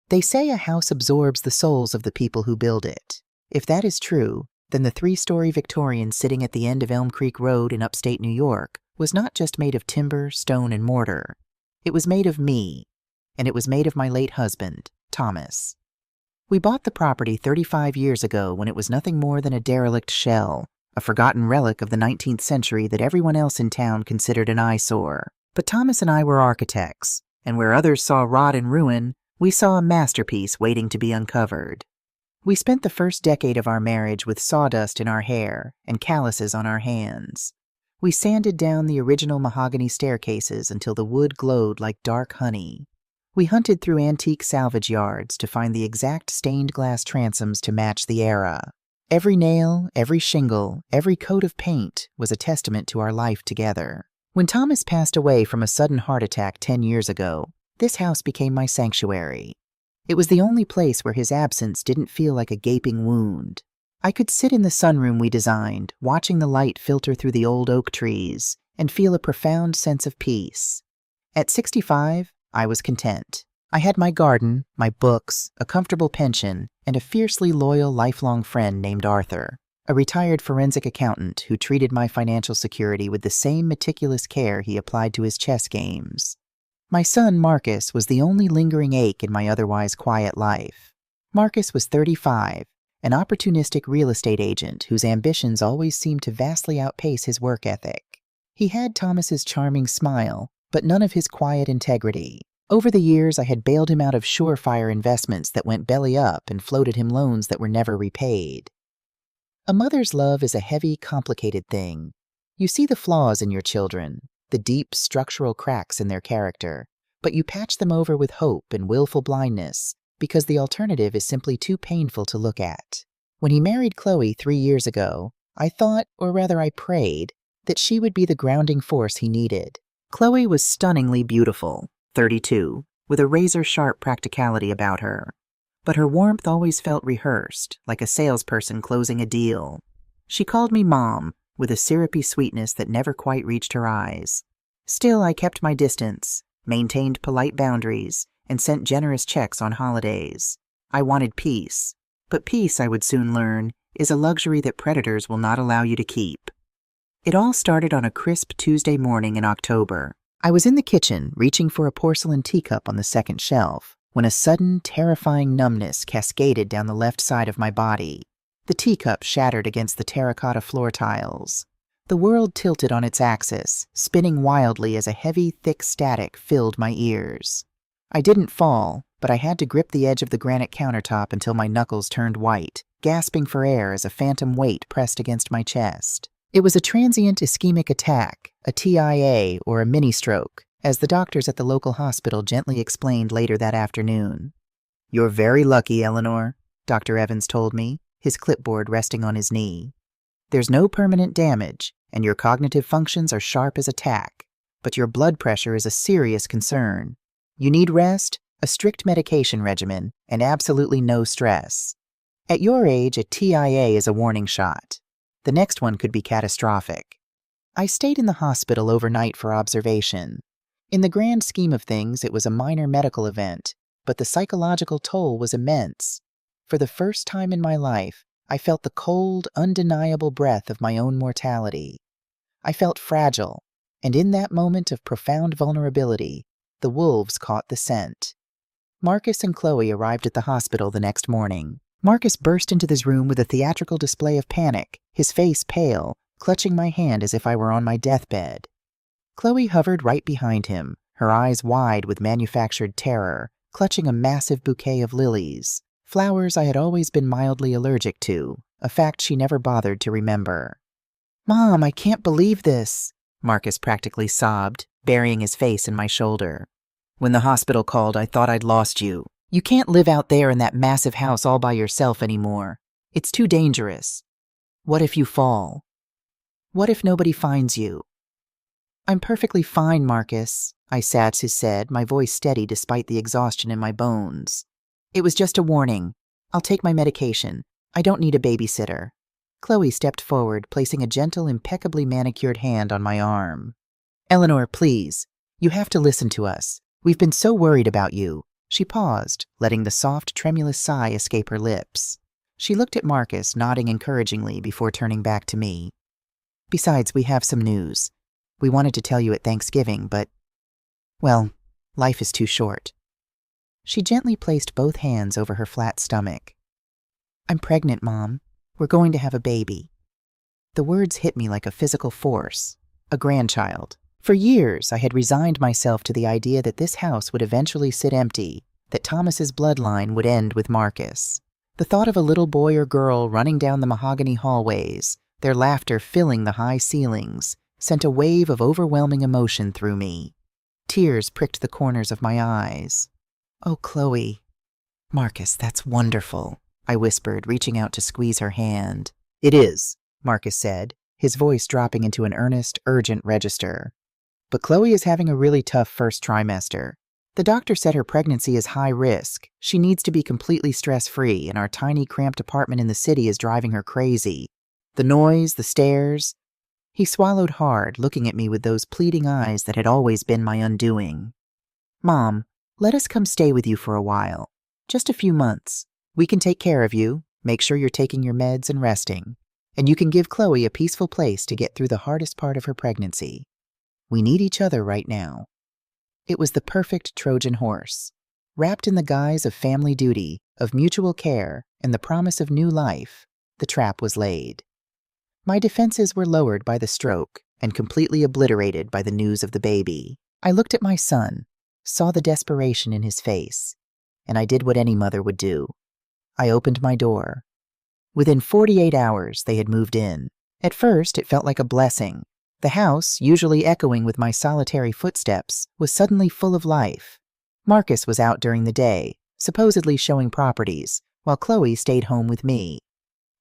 They say a house absorbs the souls of the people who build it. If that is true, then the 3-story Victorian sitting at the end of Elm Creek Road in upstate New York was not just made of timber, stone, and mortar. It was made of me, and it was made of my late husband, Thomas. We bought the property 35 years ago when it was nothing more than a derelict shell, a forgotten relic of the 19th century that everyone else in town considered an eyesore. But Thomas and I were architects, and where others saw rot and ruin, we saw a masterpiece waiting to be uncovered. We spent the first decade of our marriage with sawdust in our hair and calluses on our hands. We sanded down the original mahogany staircases until the wood glowed like dark honey. We hunted through antique salvage yards to find the exact stained glass transoms to match the era. Every nail, every shingle, every coat of paint was a testament to our life together. When Thomas passed away from a sudden heart attack 10 years ago, this house became my sanctuary. It was the only place where his absence didn't feel like a gaping wound. I could sit in the sunroom we designed, watching the light filter through the old oak trees, and feel a profound sense of peace. At 65, I was content. I had my garden, my books, a comfortable pension, and a fiercely loyal lifelong friend named Arthur, a retired forensic accountant who treated my financial security with the same meticulous care he applied to his chess games. My son, Marcus, was the only lingering ache in my otherwise quiet life. Marcus was 35, an opportunistic real estate agent whose ambitions always seemed to vastly outpace his work ethic. He had Thomas's charming smile, but none of his quiet integrity. Over the years, I had bailed him out of surefire investments that went belly up and floated him loans that were never repaid. A mother's love is a heavy, complicated thing. You see the flaws in your children, the deep structural cracks in their character, but you patch them over with hope and willful blindness because the alternative is simply too painful to look at. When he married Chloe 3 years ago, I thought, or rather I prayed, that she would be the grounding force he needed. Chloe was stunningly beautiful, 32, with a razor-sharp practicality about her. But her warmth always felt rehearsed, like a salesperson closing a deal. She called me Mom, with a syrupy sweetness that never quite reached her eyes. Still, I kept my distance, maintained polite boundaries, and sent generous checks on holidays. I wanted peace, but peace, I would soon learn, is a luxury that predators will not allow you to keep. It all started on a crisp Tuesday morning in October. I was in the kitchen, reaching for a porcelain teacup on the second shelf, when a sudden, terrifying numbness cascaded down the left side of my body. The teacup shattered against the terracotta floor tiles. The world tilted on its axis, spinning wildly as a heavy, thick static filled my ears. I didn't fall, but I had to grip the edge of the granite countertop until my knuckles turned white, gasping for air as a phantom weight pressed against my chest. It was a transient ischemic attack, a TIA or a mini-stroke, as the doctors at the local hospital gently explained later that afternoon. "You're very lucky, Eleanor," Dr. Evans told me, his clipboard resting on his knee. "There's no permanent damage, and your cognitive functions are sharp as a tack, but your blood pressure is a serious concern. You need rest, a strict medication regimen, and absolutely no stress. At your age, a TIA is a warning shot. The next one could be catastrophic." I stayed in the hospital overnight for observation. In the grand scheme of things, it was a minor medical event, but the psychological toll was immense. For the first time in my life, I felt the cold, undeniable breath of my own mortality. I felt fragile, and in that moment of profound vulnerability, the wolves caught the scent. Marcus and Chloe arrived at the hospital the next morning. Marcus burst into this room with a theatrical display of panic, his face pale, clutching my hand as if I were on my deathbed. Chloe hovered right behind him, her eyes wide with manufactured terror, clutching a massive bouquet of lilies, flowers I had always been mildly allergic to, a fact she never bothered to remember. "Mom, I can't believe this," Marcus practically sobbed, burying his face in my shoulder. "When the hospital called, I thought I'd lost you. You can't live out there in that massive house all by yourself anymore. It's too dangerous. What if you fall? What if nobody finds you?" "I'm perfectly fine, Marcus," I said, my voice steady despite the exhaustion in my bones. "It was just a warning. I'll take my medication. I don't need a babysitter." Chloe stepped forward, placing a gentle, impeccably manicured hand on my arm. "Eleanor, please. You have to listen to us. We've been so worried about you. She paused, letting the soft, tremulous sigh escape her lips. She looked at Marcus, nodding encouragingly before turning back to me. Besides, we have some news. We wanted to tell you at Thanksgiving, but, well, life is too short. She gently placed both hands over her flat stomach. I'm pregnant, Mom. We're going to have a baby. The words hit me like a physical force. A grandchild. For years, I had resigned myself to the idea that this house would eventually sit empty, that Thomas's bloodline would end with Marcus. The thought of a little boy or girl running down the mahogany hallways, their laughter filling the high ceilings, sent a wave of overwhelming emotion through me. Tears pricked the corners of my eyes. Oh, Chloe. Marcus, that's wonderful, I whispered, reaching out to squeeze her hand. It is, Marcus said, his voice dropping into an earnest, urgent register. But Chloe is having a really tough first trimester. The doctor said her pregnancy is high risk. She needs to be completely stress-free, and our tiny, cramped apartment in the city is driving her crazy. The noise, the stairs. He swallowed hard, looking at me with those pleading eyes that had always been my undoing. Mom, let us come stay with you for a while. Just a few months. We can take care of you, make sure you're taking your meds and resting, and you can give Chloe a peaceful place to get through the hardest part of her pregnancy. We need each other right now. It was the perfect Trojan horse. Wrapped in the guise of family duty, of mutual care, and the promise of new life, the trap was laid. My defenses were lowered by the stroke and completely obliterated by the news of the baby. I looked at my son, saw the desperation in his face, and I did what any mother would do. I opened my door. Within 48 hours, they had moved in. At first, it felt like a blessing. The house, usually echoing with my solitary footsteps, was suddenly full of life. Marcus was out during the day, supposedly showing properties, while Chloe stayed home with me.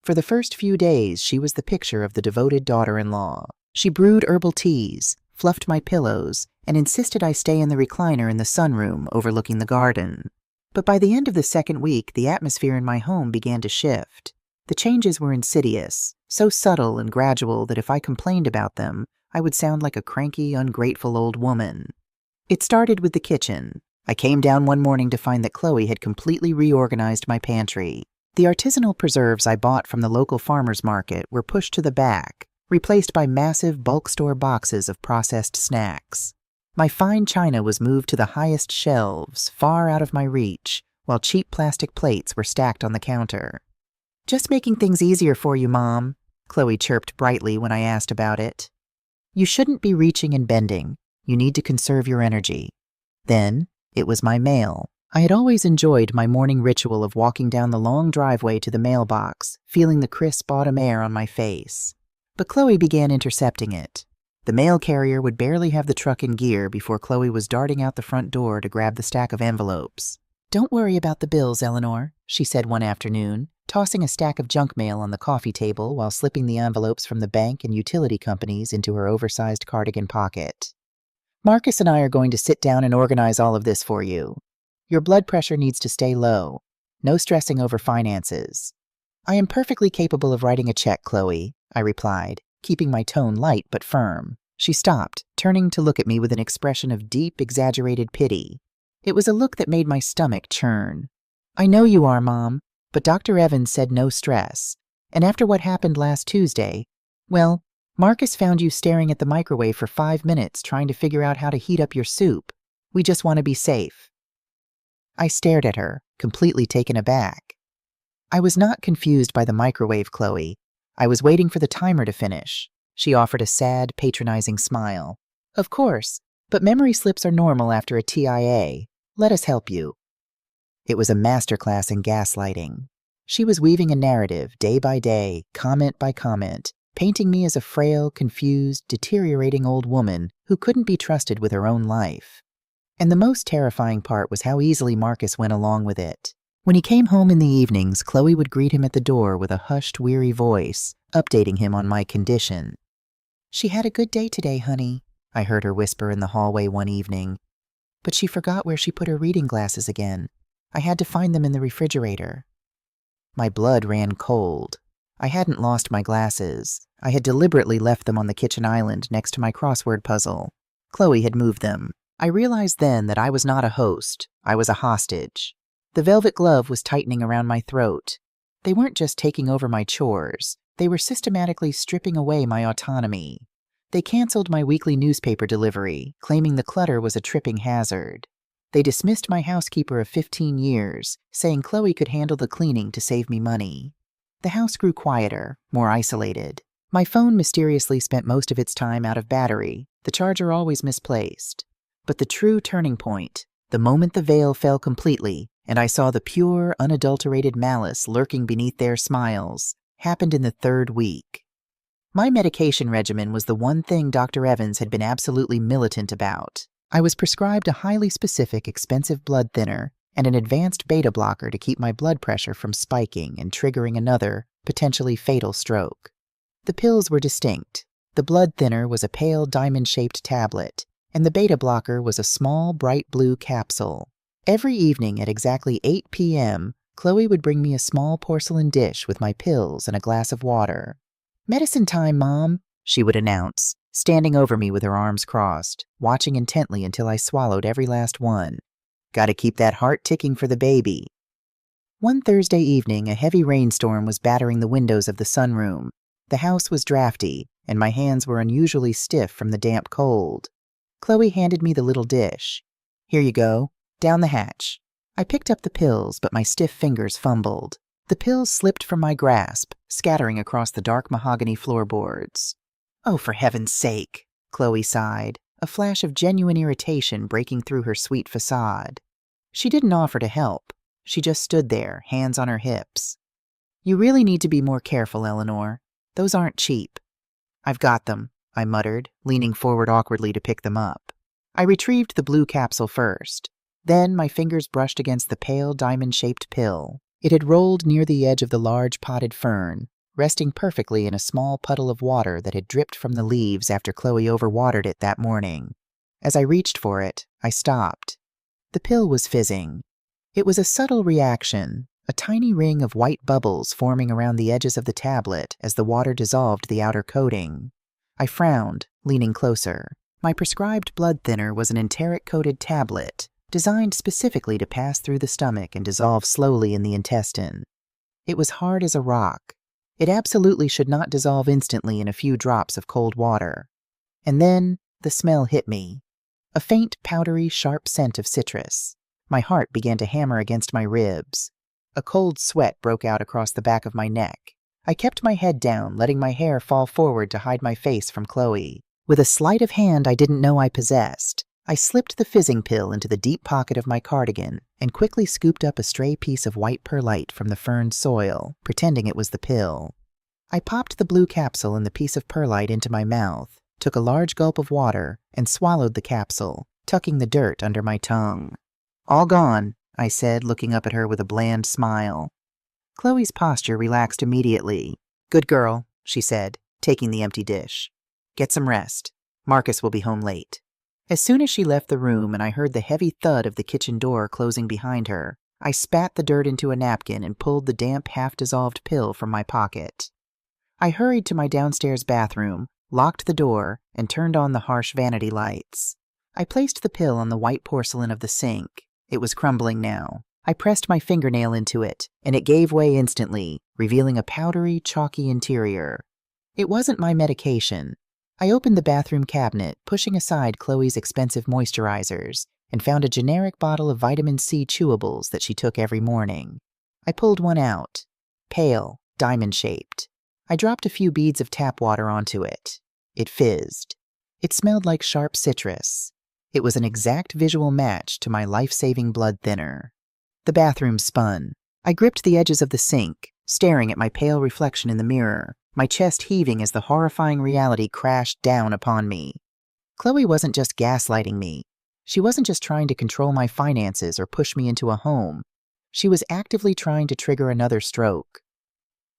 For the first few days, she was the picture of the devoted daughter-in-law. She brewed herbal teas, fluffed my pillows, and insisted I stay in the recliner in the sunroom overlooking the garden. But by the end of the second week, the atmosphere in my home began to shift. The changes were insidious, so subtle and gradual that if I complained about them, I would sound like a cranky, ungrateful old woman. It started with the kitchen. I came down one morning to find that Chloe had completely reorganized my pantry. The artisanal preserves I bought from the local farmer's market were pushed to the back, replaced by massive bulk store boxes of processed snacks. My fine china was moved to the highest shelves, far out of my reach, while cheap plastic plates were stacked on the counter. Just making things easier for you, Mom, Chloe chirped brightly when I asked about it. You shouldn't be reaching and bending. You need to conserve your energy. Then, it was my mail. I had always enjoyed my morning ritual of walking down the long driveway to the mailbox, feeling the crisp autumn air on my face. But Chloe began intercepting it. The mail carrier would barely have the truck in gear before Chloe was darting out the front door to grab the stack of envelopes. Don't worry about the bills, Eleanor, she said one afternoon, tossing a stack of junk mail on the coffee table while slipping the envelopes from the bank and utility companies into her oversized cardigan pocket. Marcus and I are going to sit down and organize all of this for you. Your blood pressure needs to stay low. No stressing over finances. I am perfectly capable of writing a check, Chloe, I replied, keeping my tone light but firm. She stopped, turning to look at me with an expression of deep, exaggerated pity. It was a look that made my stomach churn. I know you are, Mom, but Dr. Evans said no stress. And after what happened last Tuesday, well, Marcus found you staring at the microwave for 5 minutes trying to figure out how to heat up your soup. We just want to be safe. I stared at her, completely taken aback. I was not confused by the microwave, Chloe. I was waiting for the timer to finish. She offered a sad, patronizing smile. Of course, but memory slips are normal after a TIA. Let us help you. It was a masterclass in gaslighting. She was weaving a narrative, day by day, comment by comment, painting me as a frail, confused, deteriorating old woman who couldn't be trusted with her own life. And the most terrifying part was how easily Marcus went along with it. When he came home in the evenings, Chloe would greet him at the door with a hushed, weary voice, updating him on my condition. She had a good day today, honey, I heard her whisper in the hallway one evening. But she forgot where she put her reading glasses again. I had to find them in the refrigerator. My blood ran cold. I hadn't lost my glasses. I had deliberately left them on the kitchen island next to my crossword puzzle. Chloe had moved them. I realized then that I was not a host, I was a hostage. The velvet glove was tightening around my throat. They weren't just taking over my chores, they were systematically stripping away my autonomy. They canceled my weekly newspaper delivery, claiming the clutter was a tripping hazard. They dismissed my housekeeper of 15 years, saying Chloe could handle the cleaning to save me money. The house grew quieter, more isolated. My phone mysteriously spent most of its time out of battery, the charger always misplaced. But the true turning point, the moment the veil fell completely, and I saw the pure, unadulterated malice lurking beneath their smiles, happened in the 3rd week. My medication regimen was the one thing Dr. Evans had been absolutely militant about. I was prescribed a highly specific, expensive blood thinner and an advanced beta blocker to keep my blood pressure from spiking and triggering another, potentially fatal stroke. The pills were distinct. The blood thinner was a pale diamond-shaped tablet, and the beta blocker was a small, bright blue capsule. Every evening at exactly 8 p.m., Chloe would bring me a small porcelain dish with my pills and a glass of water. "Medicine time, Mom," she would announce, standing over me with her arms crossed, watching intently until I swallowed every last one. Gotta keep that heart ticking for the baby. One Thursday evening, a heavy rainstorm was battering the windows of the sunroom. The house was drafty, and my hands were unusually stiff from the damp cold. Chloe handed me the little dish. "Here you go. Down the hatch." I picked up the pills, but my stiff fingers fumbled. The pills slipped from my grasp, scattering across the dark mahogany floorboards. "Oh, for heaven's sake," Chloe sighed, a flash of genuine irritation breaking through her sweet facade. She didn't offer to help. She just stood there, hands on her hips. "You really need to be more careful, Eleanor. Those aren't cheap." "I've got them," I muttered, leaning forward awkwardly to pick them up. I retrieved the blue capsule first. Then my fingers brushed against the pale diamond-shaped pill. It had rolled near the edge of the large potted fern, resting perfectly in a small puddle of water that had dripped from the leaves after Chloe overwatered it that morning. As I reached for it, I stopped. The pill was fizzing. It was a subtle reaction, a tiny ring of white bubbles forming around the edges of the tablet as the water dissolved the outer coating. I frowned, leaning closer. My prescribed blood thinner was an enteric-coated tablet, designed specifically to pass through the stomach and dissolve slowly in the intestine. It was hard as a rock. It absolutely should not dissolve instantly in a few drops of cold water. And then the smell hit me. A faint, powdery, sharp scent of citrus. My heart began to hammer against my ribs. A cold sweat broke out across the back of my neck. I kept my head down, letting my hair fall forward to hide my face from Chloe. With a sleight of hand I didn't know I possessed, I slipped the fizzing pill into the deep pocket of my cardigan and quickly scooped up a stray piece of white perlite from the ferned soil, pretending it was the pill. I popped the blue capsule and the piece of perlite into my mouth, took a large gulp of water, and swallowed the capsule, tucking the dirt under my tongue. "All gone," I said, looking up at her with a bland smile. Chloe's posture relaxed immediately. "Good girl," she said, taking the empty dish. "Get some rest. Marcus will be home late." As soon as she left the room and I heard the heavy thud of the kitchen door closing behind her, I spat the dirt into a napkin and pulled the damp, half-dissolved pill from my pocket. I hurried to my downstairs bathroom, locked the door, and turned on the harsh vanity lights. I placed the pill on the white porcelain of the sink. It was crumbling now. I pressed my fingernail into it, and it gave way instantly, revealing a powdery, chalky interior. It wasn't my medication. I opened the bathroom cabinet, pushing aside Chloe's expensive moisturizers, and found a generic bottle of vitamin C chewables that she took every morning. I pulled one out. Pale, diamond-shaped. I dropped a few beads of tap water onto it. It fizzed. It smelled like sharp citrus. It was an exact visual match to my life-saving blood thinner. The bathroom spun. I gripped the edges of the sink, staring at my pale reflection in the mirror, my chest heaving as the horrifying reality crashed down upon me. Chloe wasn't just gaslighting me. She wasn't just trying to control my finances or push me into a home. She was actively trying to trigger another stroke.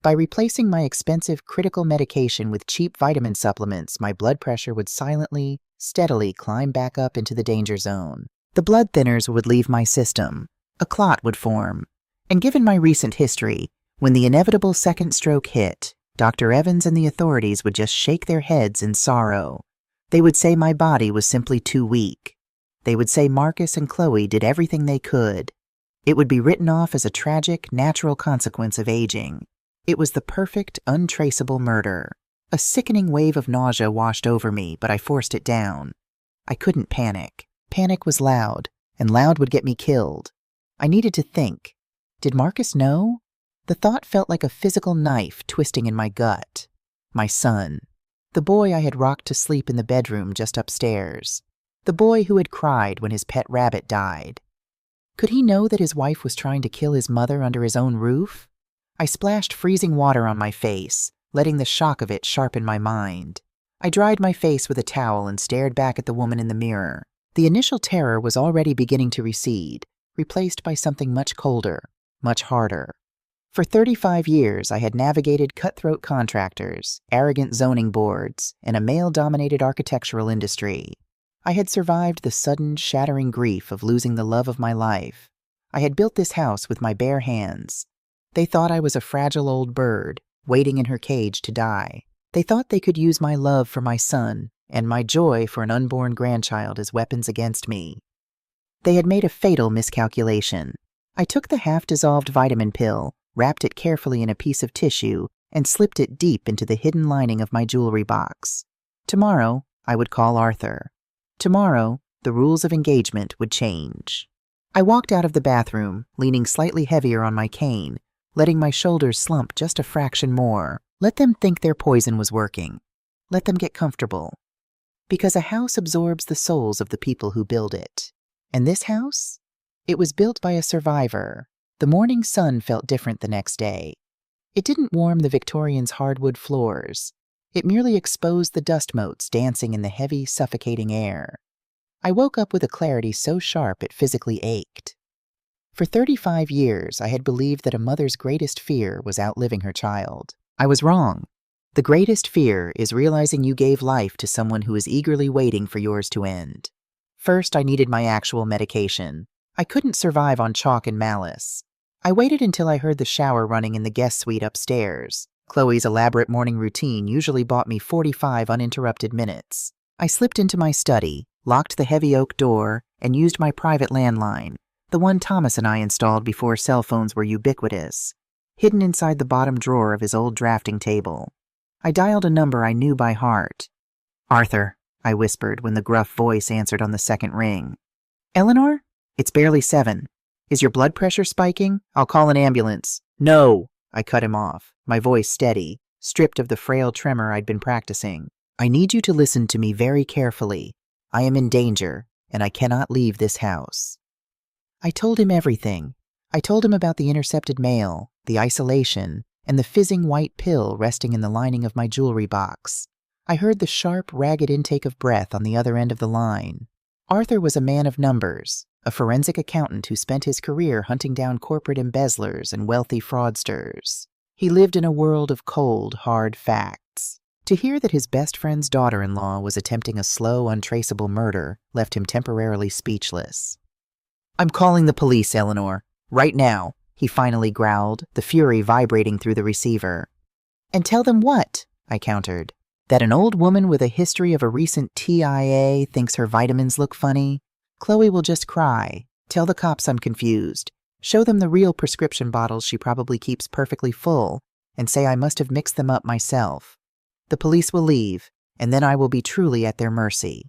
By replacing my expensive critical medication with cheap vitamin supplements, my blood pressure would silently, steadily climb back up into the danger zone. The blood thinners would leave my system. A clot would form. And given my recent history, when the inevitable second stroke hit, Dr. Evans and the authorities would just shake their heads in sorrow. They would say my body was simply too weak. They would say Marcus and Chloe did everything they could. It would be written off as a tragic, natural consequence of aging. It was the perfect, untraceable murder. A sickening wave of nausea washed over me, but I forced it down. I couldn't panic. Panic was loud, and loud would get me killed. I needed to think. Did Marcus know? The thought felt like a physical knife twisting in my gut. My son. The boy I had rocked to sleep in the bedroom just upstairs. The boy who had cried when his pet rabbit died. Could he know that his wife was trying to kill his mother under his own roof? I splashed freezing water on my face, letting the shock of it sharpen my mind. I dried my face with a towel and stared back at the woman in the mirror. The initial terror was already beginning to recede, replaced by something much colder, much harder. For 35 years, I had navigated cutthroat contractors, arrogant zoning boards, and a male-dominated architectural industry. I had survived the sudden, shattering grief of losing the love of my life. I had built this house with my bare hands. They thought I was a fragile old bird, waiting in her cage to die. They thought they could use my love for my son and my joy for an unborn grandchild as weapons against me. They had made a fatal miscalculation. I took the half-dissolved vitamin pill, wrapped it carefully in a piece of tissue, and slipped it deep into the hidden lining of my jewelry box. Tomorrow, I would call Arthur. Tomorrow, the rules of engagement would change. I walked out of the bathroom, leaning slightly heavier on my cane, letting my shoulders slump just a fraction more. Let them think their poison was working. Let them get comfortable. Because a house absorbs the souls of the people who build it. And this house? It was built by a survivor. The morning sun felt different the next day. It didn't warm the Victorians' hardwood floors. It merely exposed the dust motes dancing in the heavy, suffocating air. I woke up with a clarity so sharp it physically ached. For 35 years, I had believed that a mother's greatest fear was outliving her child. I was wrong. The greatest fear is realizing you gave life to someone who is eagerly waiting for yours to end. First, I needed my actual medication. I couldn't survive on chalk and malice. I waited until I heard the shower running in the guest suite upstairs. Chloe's elaborate morning routine usually bought me 45 uninterrupted minutes. I slipped into my study, locked the heavy oak door, and used my private landline, the one Thomas and I installed before cell phones were ubiquitous, hidden inside the bottom drawer of his old drafting table. I dialed a number I knew by heart. "Arthur," I whispered when the gruff voice answered on the second ring. "Eleanor? It's barely 7. Is your blood pressure spiking? I'll call an ambulance." "No!" I cut him off, my voice steady, stripped of the frail tremor I'd been practicing. "I need you to listen to me very carefully. I am in danger, and I cannot leave this house." I told him everything. I told him about the intercepted mail, the isolation, and the fizzing white pill resting in the lining of my jewelry box. I heard the sharp, ragged intake of breath on the other end of the line. Arthur was a man of numbers, a forensic accountant who spent his career hunting down corporate embezzlers and wealthy fraudsters. He lived in a world of cold, hard facts. To hear that his best friend's daughter-in-law was attempting a slow, untraceable murder left him temporarily speechless. "I'm calling the police, Eleanor. Right now," he finally growled, the fury vibrating through the receiver. "And tell them what?" I countered. "That an old woman with a history of a recent TIA thinks her vitamins look funny? Chloe will just cry. Tell the cops I'm confused. Show them the real prescription bottles she probably keeps perfectly full, and say I must have mixed them up myself. The police will leave, and then I will be truly at their mercy."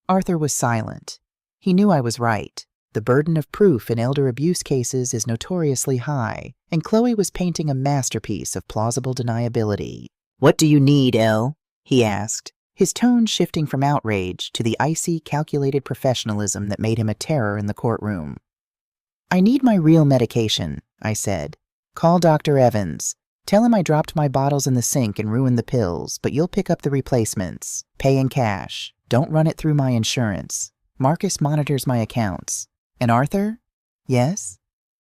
Arthur was silent. He knew I was right. The burden of proof in elder abuse cases is notoriously high, and Chloe was painting a masterpiece of plausible deniability. "What do you need, Elle?" he asked, his tone shifting from outrage to the icy, calculated professionalism that made him a terror in the courtroom. "I need my real medication," I said. "Call Dr. Evans. Tell him I dropped my bottles in the sink and ruined the pills, but you'll pick up the replacements. Pay in cash. Don't run it through my insurance. Marcus monitors my accounts. And Arthur?" "Yes?"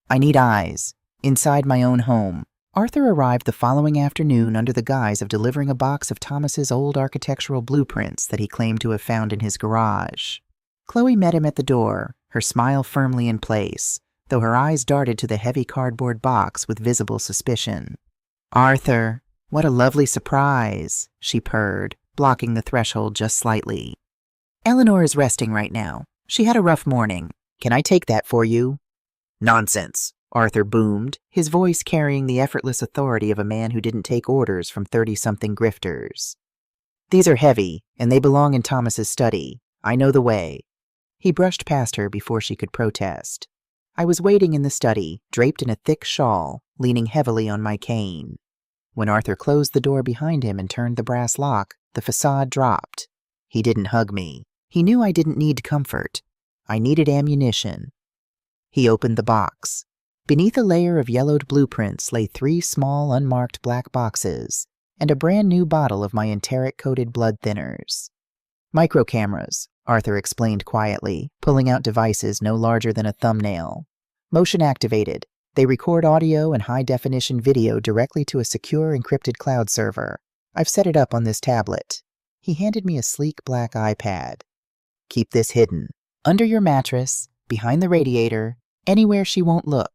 "I need eyes. Inside my own home." Arthur arrived the following afternoon under the guise of delivering a box of Thomas's old architectural blueprints that he claimed to have found in his garage. Chloe met him at the door, her smile firmly in place, though her eyes darted to the heavy cardboard box with visible suspicion. "Arthur, what a lovely surprise," she purred, blocking the threshold just slightly. "Eleanor is resting right now. She had a rough morning. Can I take that for you? Nonsense, Arthur boomed, his voice carrying the effortless authority of a man who didn't take orders from 30-something grifters. These are heavy, and they belong in Thomas's study. I know the way. He brushed past her before she could protest. I was waiting in the study, draped in a thick shawl, leaning heavily on my cane. When Arthur closed the door behind him and turned the brass lock, the facade dropped. He didn't hug me. He knew I didn't need comfort. I needed ammunition. He opened the box. Beneath a layer of yellowed blueprints lay 3 small, unmarked black boxes and a brand-new bottle of my enteric-coated blood thinners. Microcameras, Arthur explained quietly, pulling out devices no larger than a thumbnail. Motion-activated, they record audio and high-definition video directly to a secure encrypted cloud server. I've set it up on this tablet. He handed me a sleek black iPad. Keep this hidden. Under your mattress, behind the radiator, anywhere she won't look.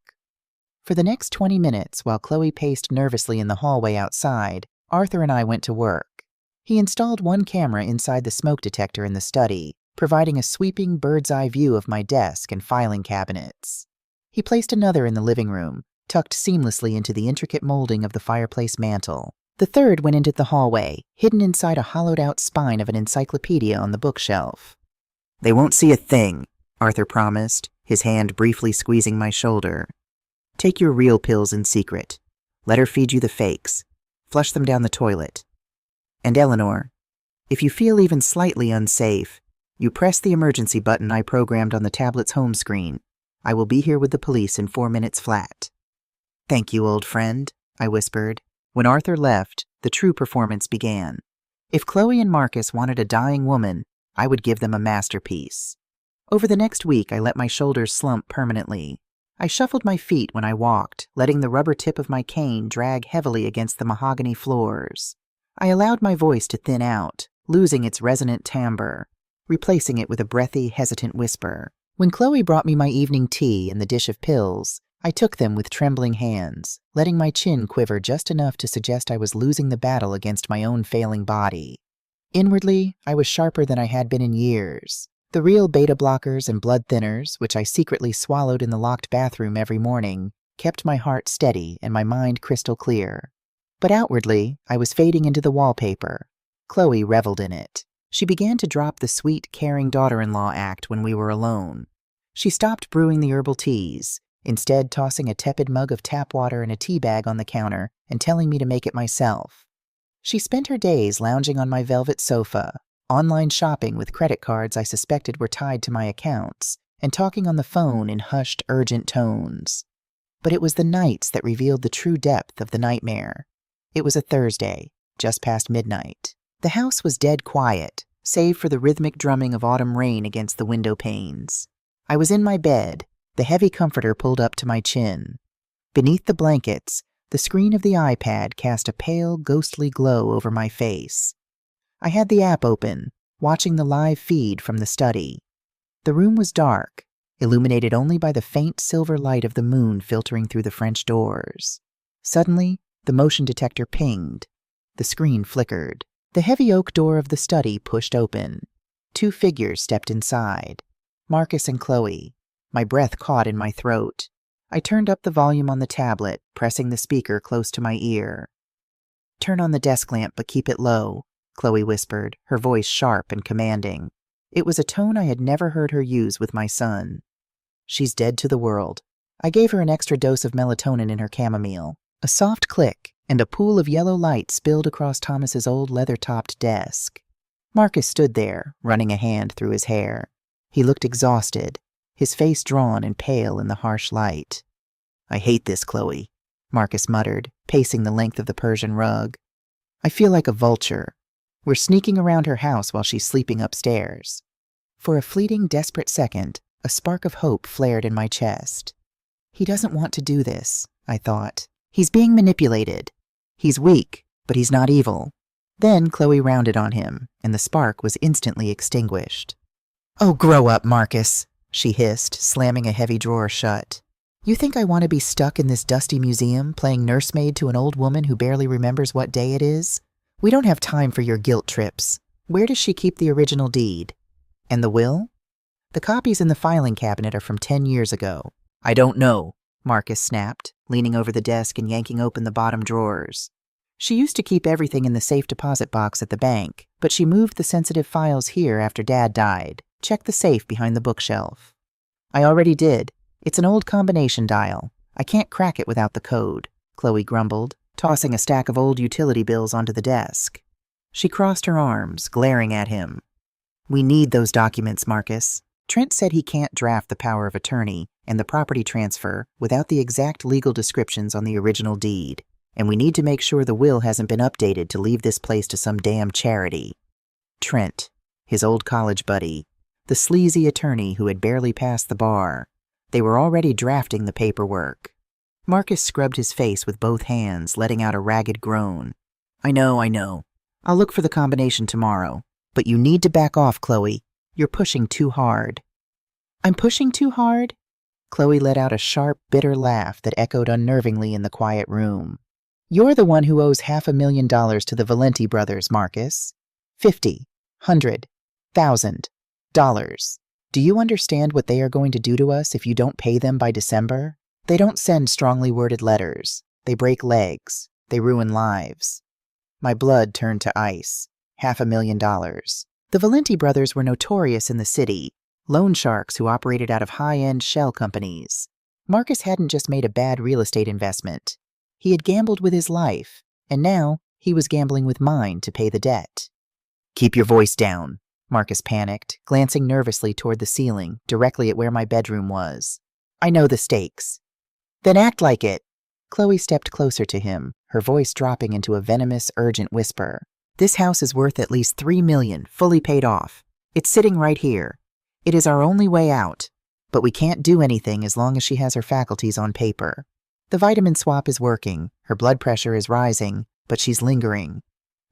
For the next 20 minutes, while Chloe paced nervously in the hallway outside, Arthur and I went to work. He installed one camera inside the smoke detector in the study, providing a sweeping bird's-eye view of my desk and filing cabinets. He placed another in the living room, tucked seamlessly into the intricate molding of the fireplace mantel. The third went into the hallway, hidden inside a hollowed-out spine of an encyclopedia on the bookshelf. They won't see a thing, Arthur promised, his hand briefly squeezing my shoulder. Take your real pills in secret. Let her feed you the fakes. Flush them down the toilet. And Eleanor, if you feel even slightly unsafe, you press the emergency button I programmed on the tablet's home screen. I will be here with the police in 4 minutes flat. Thank you, old friend, I whispered. When Arthur left, the true performance began. If Chloe and Marcus wanted a dying woman, I would give them a masterpiece. Over the next week, I let my shoulders slump permanently. I shuffled my feet when I walked, letting the rubber tip of my cane drag heavily against the mahogany floors. I allowed my voice to thin out, losing its resonant timbre, replacing it with a breathy, hesitant whisper. When Chloe brought me my evening tea and the dish of pills, I took them with trembling hands, letting my chin quiver just enough to suggest I was losing the battle against my own failing body. Inwardly, I was sharper than I had been in years. The real beta blockers and blood thinners, which I secretly swallowed in the locked bathroom every morning, kept my heart steady and my mind crystal clear. But outwardly, I was fading into the wallpaper. Chloe reveled in it. She began to drop the sweet, caring daughter-in-law act when we were alone. She stopped brewing the herbal teas, instead tossing a tepid mug of tap water and a tea bag on the counter and telling me to make it myself. She spent her days lounging on my velvet sofa, online shopping with credit cards I suspected were tied to my accounts, and talking on the phone in hushed, urgent tones. But it was the nights that revealed the true depth of the nightmare. It was a Thursday, just past midnight. The house was dead quiet, save for the rhythmic drumming of autumn rain against the window panes. I was in my bed, the heavy comforter pulled up to my chin. Beneath the blankets, the screen of the iPad cast a pale, ghostly glow over my face. I had the app open, watching the live feed from the study. The room was dark, illuminated only by the faint silver light of the moon filtering through the French doors. Suddenly, the motion detector pinged. The screen flickered. The heavy oak door of the study pushed open. 2 figures stepped inside. Marcus and Chloe. My breath caught in my throat. I turned up the volume on the tablet, pressing the speaker close to my ear. "Turn on the desk lamp, but keep it low," Chloe whispered, her voice sharp and commanding. It was a tone I had never heard her use with my son. "She's dead to the world." I gave her an extra dose of melatonin in her chamomile. A soft click, and a pool of yellow light spilled across Thomas's old leather-topped desk. Marcus stood there, running a hand through his hair. He looked exhausted, his face drawn and pale in the harsh light. "I hate this, Chloe," Marcus muttered, pacing the length of the Persian rug. "I feel like a vulture. We're sneaking around her house while she's sleeping upstairs." For a fleeting, desperate second, a spark of hope flared in my chest. He doesn't want to do this, I thought. He's being manipulated. He's weak, but he's not evil. Then Chloe rounded on him, and the spark was instantly extinguished. "Oh, grow up, Marcus," she hissed, slamming a heavy drawer shut. "You think I want to be stuck in this dusty museum, playing nursemaid to an old woman who barely remembers what day it is? We don't have time for your guilt trips. Where does she keep the original deed? And the will?" The copies in the filing cabinet are from 10 years ago. I don't know, Marcus snapped, leaning over the desk and yanking open the bottom drawers. She used to keep everything in the safe deposit box at the bank, but she moved the sensitive files here after Dad died. Check the safe behind the bookshelf. I already did. It's an old combination dial. I can't crack it without the code, Chloe grumbled, tossing a stack of old utility bills onto the desk. She crossed her arms, glaring at him. We need those documents, Marcus. Trent said he can't draft the power of attorney and the property transfer without the exact legal descriptions on the original deed, and we need to make sure the will hasn't been updated to leave this place to some damn charity. Trent, his old college buddy, the sleazy attorney who had barely passed the bar. They were already drafting the paperwork. Marcus scrubbed his face with both hands, letting out a ragged groan. I know. I'll look for the combination tomorrow. But you need to back off, Chloe. You're pushing too hard. I'm pushing too hard? Chloe let out a sharp, bitter laugh that echoed unnervingly in the quiet room. You're the one who owes $500,000 to the Valenti brothers, Marcus. $50, $100, $1,000. Do you understand what they are going to do to us if you don't pay them by December? They don't send strongly worded letters. They break legs. They ruin lives. My blood turned to ice. $500,000. The Valenti brothers were notorious in the city, loan sharks who operated out of high-end shell companies. Marcus hadn't just made a bad real estate investment. He had gambled with his life, and now he was gambling with mine to pay the debt. Keep your voice down, Marcus panicked, glancing nervously toward the ceiling, directly at where my bedroom was. I know the stakes. Then act like it. Chloe stepped closer to him, her voice dropping into a venomous, urgent whisper. This house is worth at least $3 million, fully paid off. It's sitting right here. It is our only way out. But we can't do anything as long as she has her faculties on paper. The vitamin swap is working, her blood pressure is rising, but she's lingering.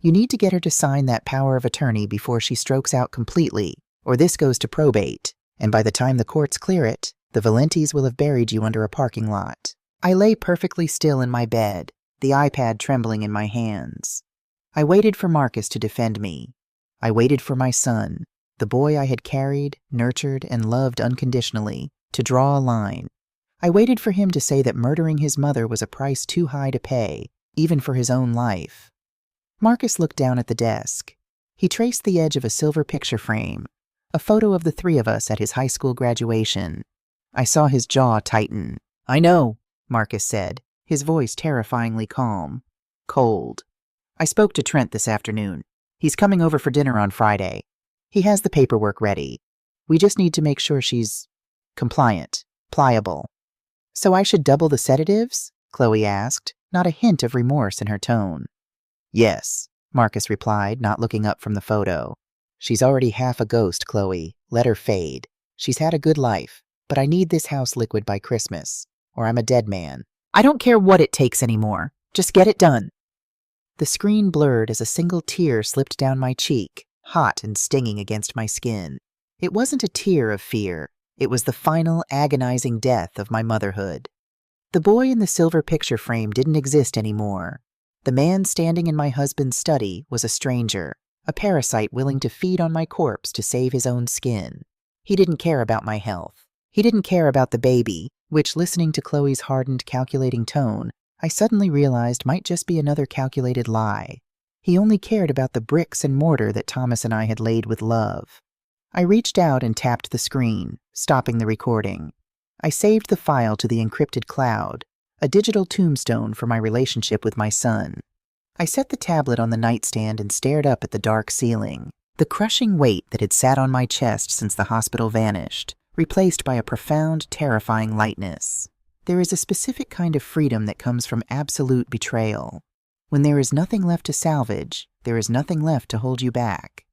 You need to get her to sign that power of attorney before she strokes out completely, or this goes to probate, and by the time the courts clear it, the Valentis will have buried you under a parking lot. I lay perfectly still in my bed, the iPad trembling in my hands. I waited for Marcus to defend me. I waited for my son, the boy I had carried, nurtured, and loved unconditionally, to draw a line. I waited for him to say that murdering his mother was a price too high to pay, even for his own life. Marcus looked down at the desk. He traced the edge of a silver picture frame, a photo of the three of us at his high school graduation. I saw his jaw tighten. I know, Marcus said, his voice terrifyingly calm, cold. I spoke to Trent this afternoon. He's coming over for dinner on Friday. He has the paperwork ready. We just need to make sure she's compliant, pliable. So I should double the sedatives? Chloe asked, not a hint of remorse in her tone. Yes, Marcus replied, not looking up from the photo. She's already half a ghost, Chloe. Let her fade. She's had a good life, but I need this house liquid by Christmas, or I'm a dead man. I don't care what it takes anymore. Just get it done. The screen blurred as a single tear slipped down my cheek, hot and stinging against my skin. It wasn't a tear of fear. It was the final, agonizing death of my motherhood. The boy in the silver picture frame didn't exist anymore. The man standing in my husband's study was a stranger, a parasite willing to feed on my corpse to save his own skin. He didn't care about my health. He didn't care about the baby, which, listening to Chloe's hardened, calculating tone, I suddenly realized might just be another calculated lie. He only cared about the bricks and mortar that Thomas and I had laid with love. I reached out and tapped the screen, stopping the recording. I saved the file to the encrypted cloud, a digital tombstone for my relationship with my son. I set the tablet on the nightstand and stared up at the dark ceiling, the crushing weight that had sat on my chest since the hospital vanished, replaced by a profound, terrifying lightness. There is a specific kind of freedom that comes from absolute betrayal. When there is nothing left to salvage, there is nothing left to hold you back.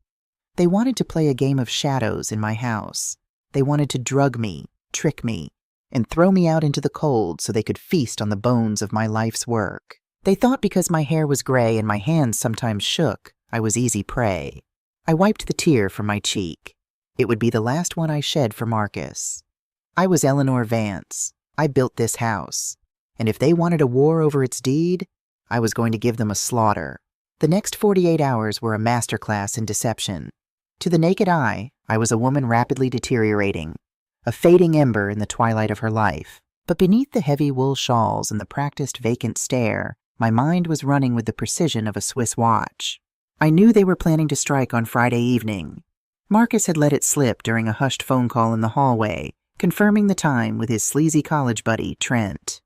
They wanted to play a game of shadows in my house. They wanted to drug me, trick me, and throw me out into the cold so they could feast on the bones of my life's work. They thought because my hair was gray and my hands sometimes shook, I was easy prey. I wiped the tear from my cheek. It would be the last one I shed for Marcus. I was Eleanor Vance. I built this house, and if they wanted a war over its deed, I was going to give them a slaughter. The next 48 hours were a masterclass in deception. To the naked eye, I was a woman rapidly deteriorating, a fading ember in the twilight of her life. But beneath the heavy wool shawls and the practiced vacant stare, my mind was running with the precision of a Swiss watch. I knew they were planning to strike on Friday evening. Marcus had let it slip during a hushed phone call in the hallway, confirming the time with his sleazy college buddy, Trent.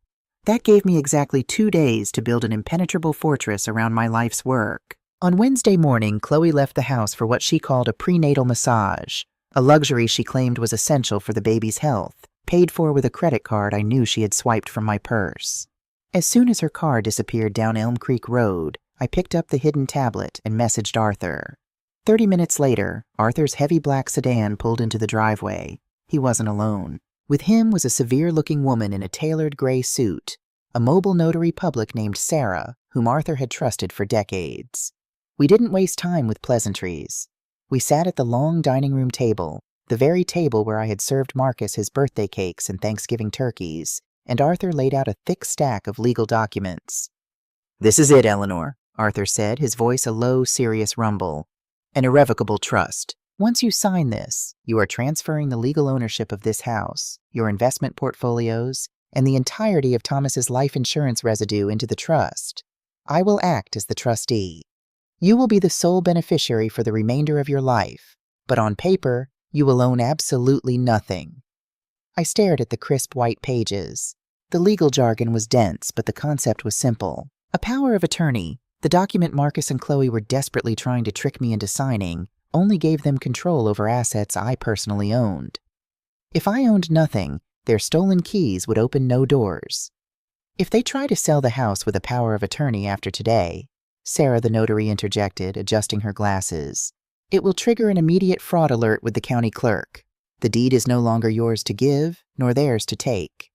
That gave me exactly 2 days to build an impenetrable fortress around my life's work. On Wednesday morning, Chloe left the house for what she called a prenatal massage, a luxury she claimed was essential for the baby's health, paid for with a credit card I knew she had swiped from my purse. As soon as her car disappeared down Elm Creek Road, I picked up the hidden tablet and messaged Arthur. 30 minutes later, Arthur's heavy black sedan pulled into the driveway. He wasn't alone. With him was a severe-looking woman in a tailored gray suit, a mobile notary public named Sarah, whom Arthur had trusted for decades. We didn't waste time with pleasantries. We sat at the long dining room table, the very table where I had served Marcus his birthday cakes and Thanksgiving turkeys, and Arthur laid out a thick stack of legal documents. "This is it, Eleanor," Arthur said, his voice a low, serious rumble. "An irrevocable trust. Once you sign this, you are transferring the legal ownership of this house, your investment portfolios, and the entirety of Thomas's life insurance residue into the trust. I will act as the trustee. You will be the sole beneficiary for the remainder of your life, but on paper, you will own absolutely nothing." I stared at the crisp white pages. The legal jargon was dense, but the concept was simple. A power of attorney, the document Marcus and Chloe were desperately trying to trick me into signing, only gave them control over assets I personally owned. If I owned nothing, their stolen keys would open no doors. If they try to sell the house with a power of attorney after today, Sarah the notary interjected, adjusting her glasses, it will trigger an immediate fraud alert with the county clerk. The deed is no longer yours to give, nor theirs to take.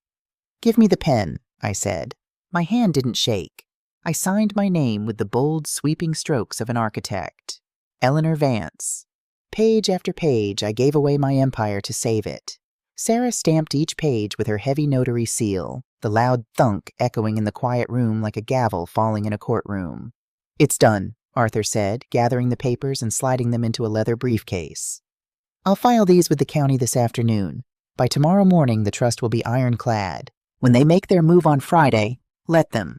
"Give me the pen," I said. My hand didn't shake. I signed my name with the bold, sweeping strokes of an architect. Eleanor Vance. Page after page, I gave away my empire to save it. Sarah stamped each page with her heavy notary seal, the loud thunk echoing in the quiet room like a gavel falling in a courtroom. "It's done," Arthur said, gathering the papers and sliding them into a leather briefcase. "I'll file these with the county this afternoon. By tomorrow morning, the trust will be ironclad. When they make their move on Friday, let them.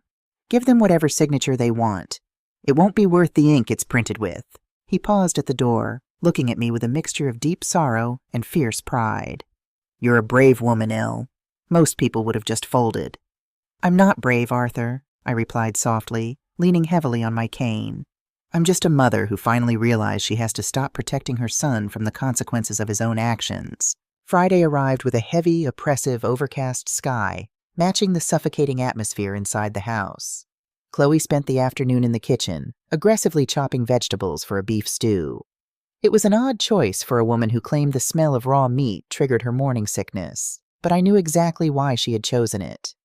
Give them whatever signature they want. It won't be worth the ink it's printed with." He paused at the door, looking at me with a mixture of deep sorrow and fierce pride. "You're a brave woman, Elle. Most people would have just folded." "I'm not brave, Arthur," I replied softly, leaning heavily on my cane. "I'm just a mother who finally realized she has to stop protecting her son from the consequences of his own actions." Friday arrived with a heavy, oppressive, overcast sky, matching the suffocating atmosphere inside the house. Chloe spent the afternoon in the kitchen, aggressively chopping vegetables for a beef stew. It was an odd choice for a woman who claimed the smell of raw meat triggered her morning sickness, but I knew exactly why she had chosen it.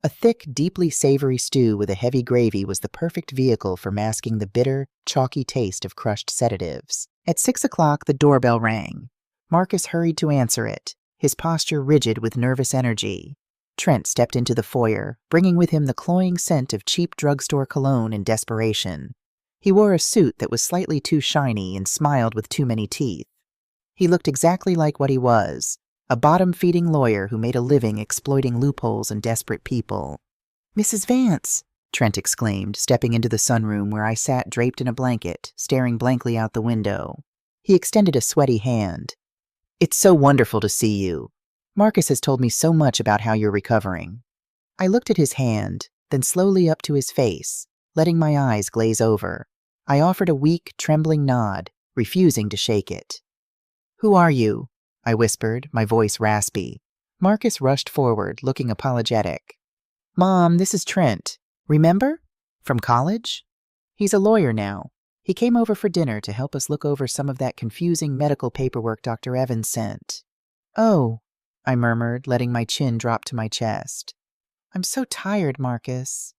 A thick, deeply savory stew with a heavy gravy was the perfect vehicle for masking the bitter, chalky taste of crushed sedatives. At 6 o'clock, the doorbell rang. Marcus hurried to answer it, his posture rigid with nervous energy. Trent stepped into the foyer, bringing with him the cloying scent of cheap drugstore cologne in desperation. He wore a suit that was slightly too shiny and smiled with too many teeth. He looked exactly like what he was, a bottom-feeding lawyer who made a living exploiting loopholes and desperate people. "Mrs. Vance," Trent exclaimed, stepping into the sunroom where I sat draped in a blanket, staring blankly out the window. He extended a sweaty hand. "It's so wonderful to see you. Marcus has told me so much about how you're recovering." I looked at his hand, then slowly up to his face, letting my eyes glaze over. I offered a weak, trembling nod, refusing to shake it. "Who are you?" I whispered, my voice raspy. Marcus rushed forward, looking apologetic. "Mom, this is Trent. Remember? From college? He's a lawyer now. He came over for dinner to help us look over some of that confusing medical paperwork Dr. Evans sent." "Oh," I murmured, letting my chin drop to my chest. "I'm so tired, Marcus."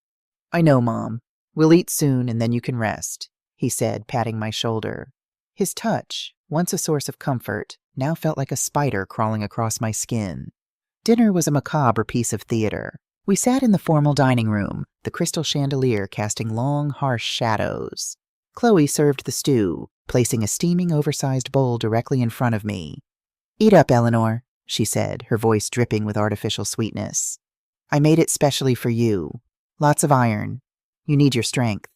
"I know, Mom. We'll eat soon and then you can rest," he said, patting my shoulder. His touch, once a source of comfort, now felt like a spider crawling across my skin. Dinner was a macabre piece of theater. We sat in the formal dining room, the crystal chandelier casting long, harsh shadows. Chloe served the stew, placing a steaming, oversized bowl directly in front of me. "Eat up, Eleanor," she said, her voice dripping with artificial sweetness. "I made it specially for you. Lots of iron. You need your strength."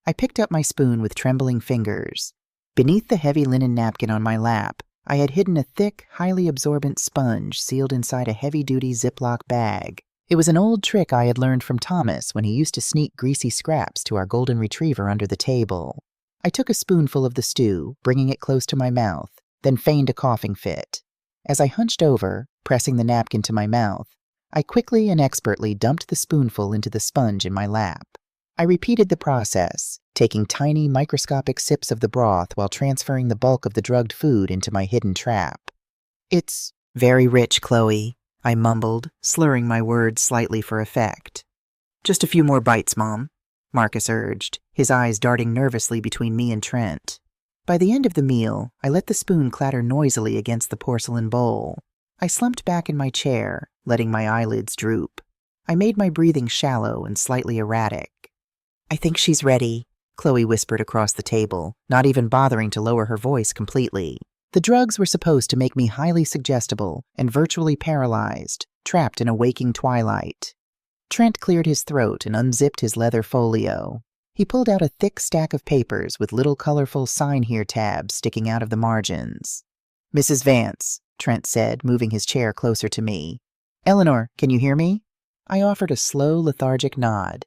I picked up my spoon with trembling fingers. Beneath the heavy linen napkin on my lap, I had hidden a thick, highly absorbent sponge sealed inside a heavy-duty Ziploc bag. It was an old trick I had learned from Thomas when he used to sneak greasy scraps to our golden retriever under the table. I took a spoonful of the stew, bringing it close to my mouth, then feigned a coughing fit. As I hunched over, pressing the napkin to my mouth, I quickly and expertly dumped the spoonful into the sponge in my lap. I repeated the process, taking tiny, microscopic sips of the broth while transferring the bulk of the drugged food into my hidden trap. "It's very rich, Chloe," I mumbled, slurring my words slightly for effect. "Just a few more bites, Mom," Marcus urged, his eyes darting nervously between me and Trent. By the end of the meal, I let the spoon clatter noisily against the porcelain bowl. I slumped back in my chair, letting my eyelids droop. I made my breathing shallow and slightly erratic. "I think she's ready," Chloe whispered across the table, not even bothering to lower her voice completely. The drugs were supposed to make me highly suggestible and virtually paralyzed, trapped in a waking twilight. Trent cleared his throat and unzipped his leather folio. He pulled out a thick stack of papers with little colorful sign here tabs sticking out of the margins. "Mrs. Vance," Trent said, moving his chair closer to me. "Eleanor, can you hear me?" I offered a slow, lethargic nod.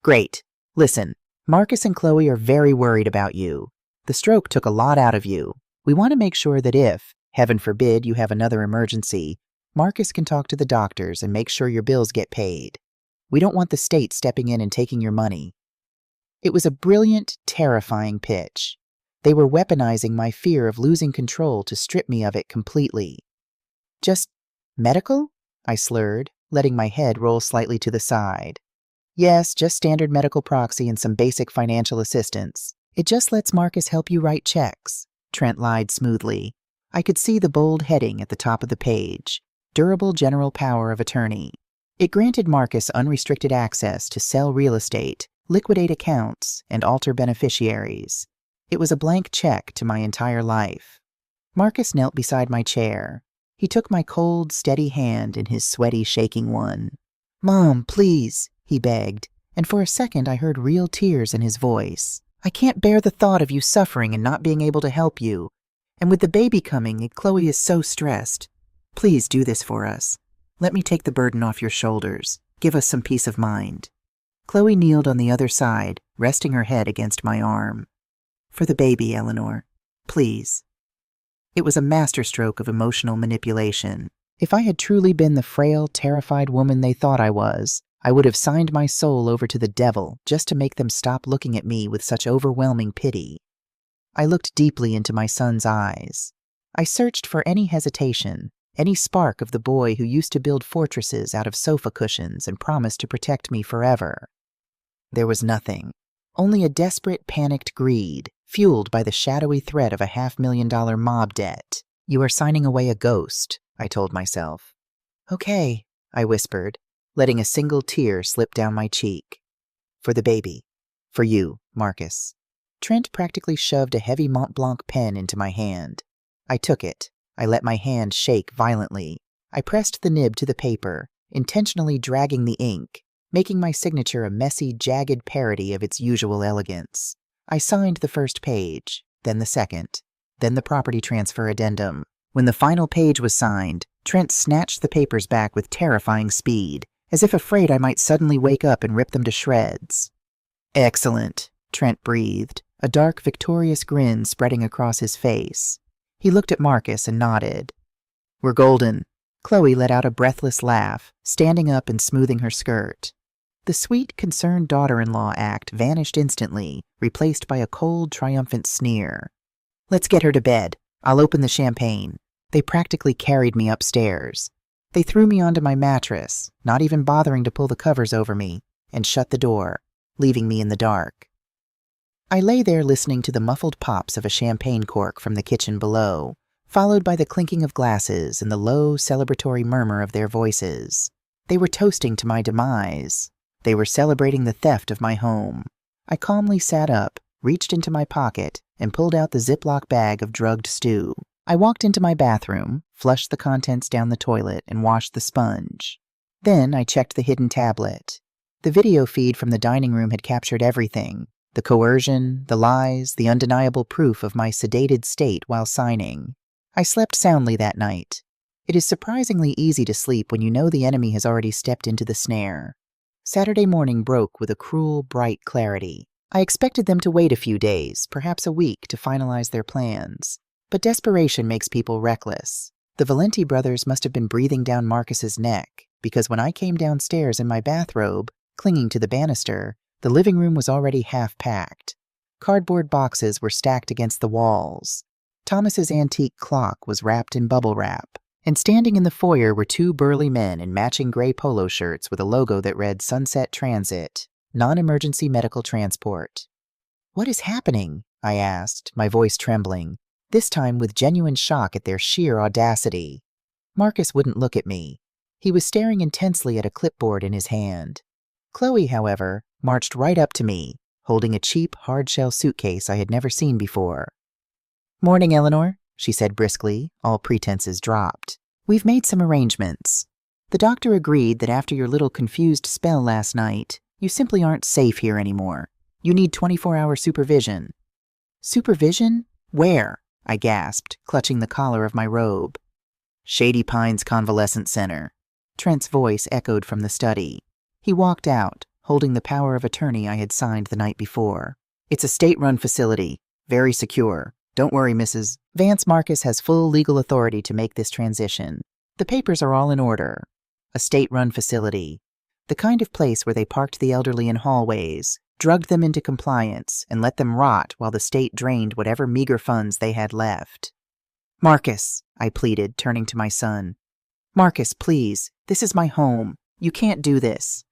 "Great. Listen, Marcus and Chloe are very worried about you. The stroke took a lot out of you. We want to make sure that if, heaven forbid, you have another emergency, Marcus can talk to the doctors and make sure your bills get paid. We don't want the state stepping in and taking your money." It was a brilliant, terrifying pitch. They were weaponizing my fear of losing control to strip me of it completely. "Just medical?" I slurred, letting my head roll slightly to the side. "Yes, just standard medical proxy and some basic financial assistance. It just lets Marcus help you write checks," Trent lied smoothly. I could see the bold heading at the top of the page, Durable General Power of Attorney. It granted Marcus unrestricted access to sell real estate, liquidate accounts, and alter beneficiaries. It was a blank check to my entire life. Marcus knelt beside my chair. He took my cold, steady hand in his sweaty, shaking one. "Mom, please," he begged, and for a second I heard real tears in his voice. "I can't bear the thought of you suffering and not being able to help you. And with the baby coming, Chloe is so stressed. Please do this for us. Let me take the burden off your shoulders. Give us some peace of mind." Chloe kneeled on the other side, resting her head against my arm. "For the baby, Eleanor. Please." It was a masterstroke of emotional manipulation. If I had truly been the frail, terrified woman they thought I was, I would have signed my soul over to the devil just to make them stop looking at me with such overwhelming pity. I looked deeply into my son's eyes. I searched for any hesitation, any spark of the boy who used to build fortresses out of sofa cushions and promised to protect me forever. There was nothing. Only a desperate, panicked greed, fueled by the shadowy threat of a $500,000 mob debt. "You are signing away a ghost," I told myself. "Okay," I whispered, letting a single tear slip down my cheek. "For the baby. For you, Marcus." Trent practically shoved a heavy Mont Blanc pen into my hand. I took it. I let my hand shake violently. I pressed the nib to the paper, intentionally dragging the ink, making my signature a messy, jagged parody of its usual elegance. I signed the first page, then the second, then the property transfer addendum. When the final page was signed, Trent snatched the papers back with terrifying speed, as if afraid I might suddenly wake up and rip them to shreds. "Excellent," Trent breathed, a dark, victorious grin spreading across his face. He looked at Marcus and nodded. "We're golden." Chloe let out a breathless laugh, standing up and smoothing her skirt. The sweet, concerned daughter-in-law act vanished instantly, replaced by a cold, triumphant sneer. "Let's get her to bed. I'll open the champagne." They practically carried me upstairs. They threw me onto my mattress, not even bothering to pull the covers over me, and shut the door, leaving me in the dark. I lay there listening to the muffled pops of a champagne cork from the kitchen below, followed by the clinking of glasses and the low, celebratory murmur of their voices. They were toasting to my demise. They were celebrating the theft of my home. I calmly sat up, reached into my pocket, and pulled out the Ziploc bag of drugged stew. I walked into my bathroom, flushed the contents down the toilet, and washed the sponge. Then I checked the hidden tablet. The video feed from the dining room had captured everything: the coercion, the lies, the undeniable proof of my sedated state while signing. I slept soundly that night. It is surprisingly easy to sleep when you know the enemy has already stepped into the snare. Saturday morning broke with a cruel, bright clarity. I expected them to wait a few days, perhaps a week, to finalize their plans. But desperation makes people reckless. The Valenti brothers must have been breathing down Marcus's neck, because when I came downstairs in my bathrobe, clinging to the banister, the living room was already half-packed. Cardboard boxes were stacked against the walls. Thomas's antique clock was wrapped in bubble wrap, and standing in the foyer were two burly men in matching gray polo shirts with a logo that read Sunset Transit, Non-Emergency Medical Transport. "What is happening?" I asked, my voice trembling, this time with genuine shock at their sheer audacity. Marcus wouldn't look at me. He was staring intensely at a clipboard in his hand. Chloe, however, marched right up to me, holding a cheap, hard-shell suitcase I had never seen before. "Morning, Eleanor," she said briskly, all pretenses dropped. "We've made some arrangements. The doctor agreed that after your little confused spell last night, you simply aren't safe here anymore. You need 24-hour supervision." "Supervision? Where?" I gasped, clutching the collar of my robe. "Shady Pines Convalescent Center." Trent's voice echoed from the study. He walked out, holding the power of attorney I had signed the night before. "It's a state-run facility. Very secure. Don't worry, Mrs. Vance Marcus has full legal authority to make this transition. The papers are all in order. A state-run facility. The kind of place where they parked the elderly in hallways, drugged them into compliance, and let them rot while the state drained whatever meager funds they had left." "Marcus," I pleaded, turning to my son. "Marcus, please. This is my home. You can't do this."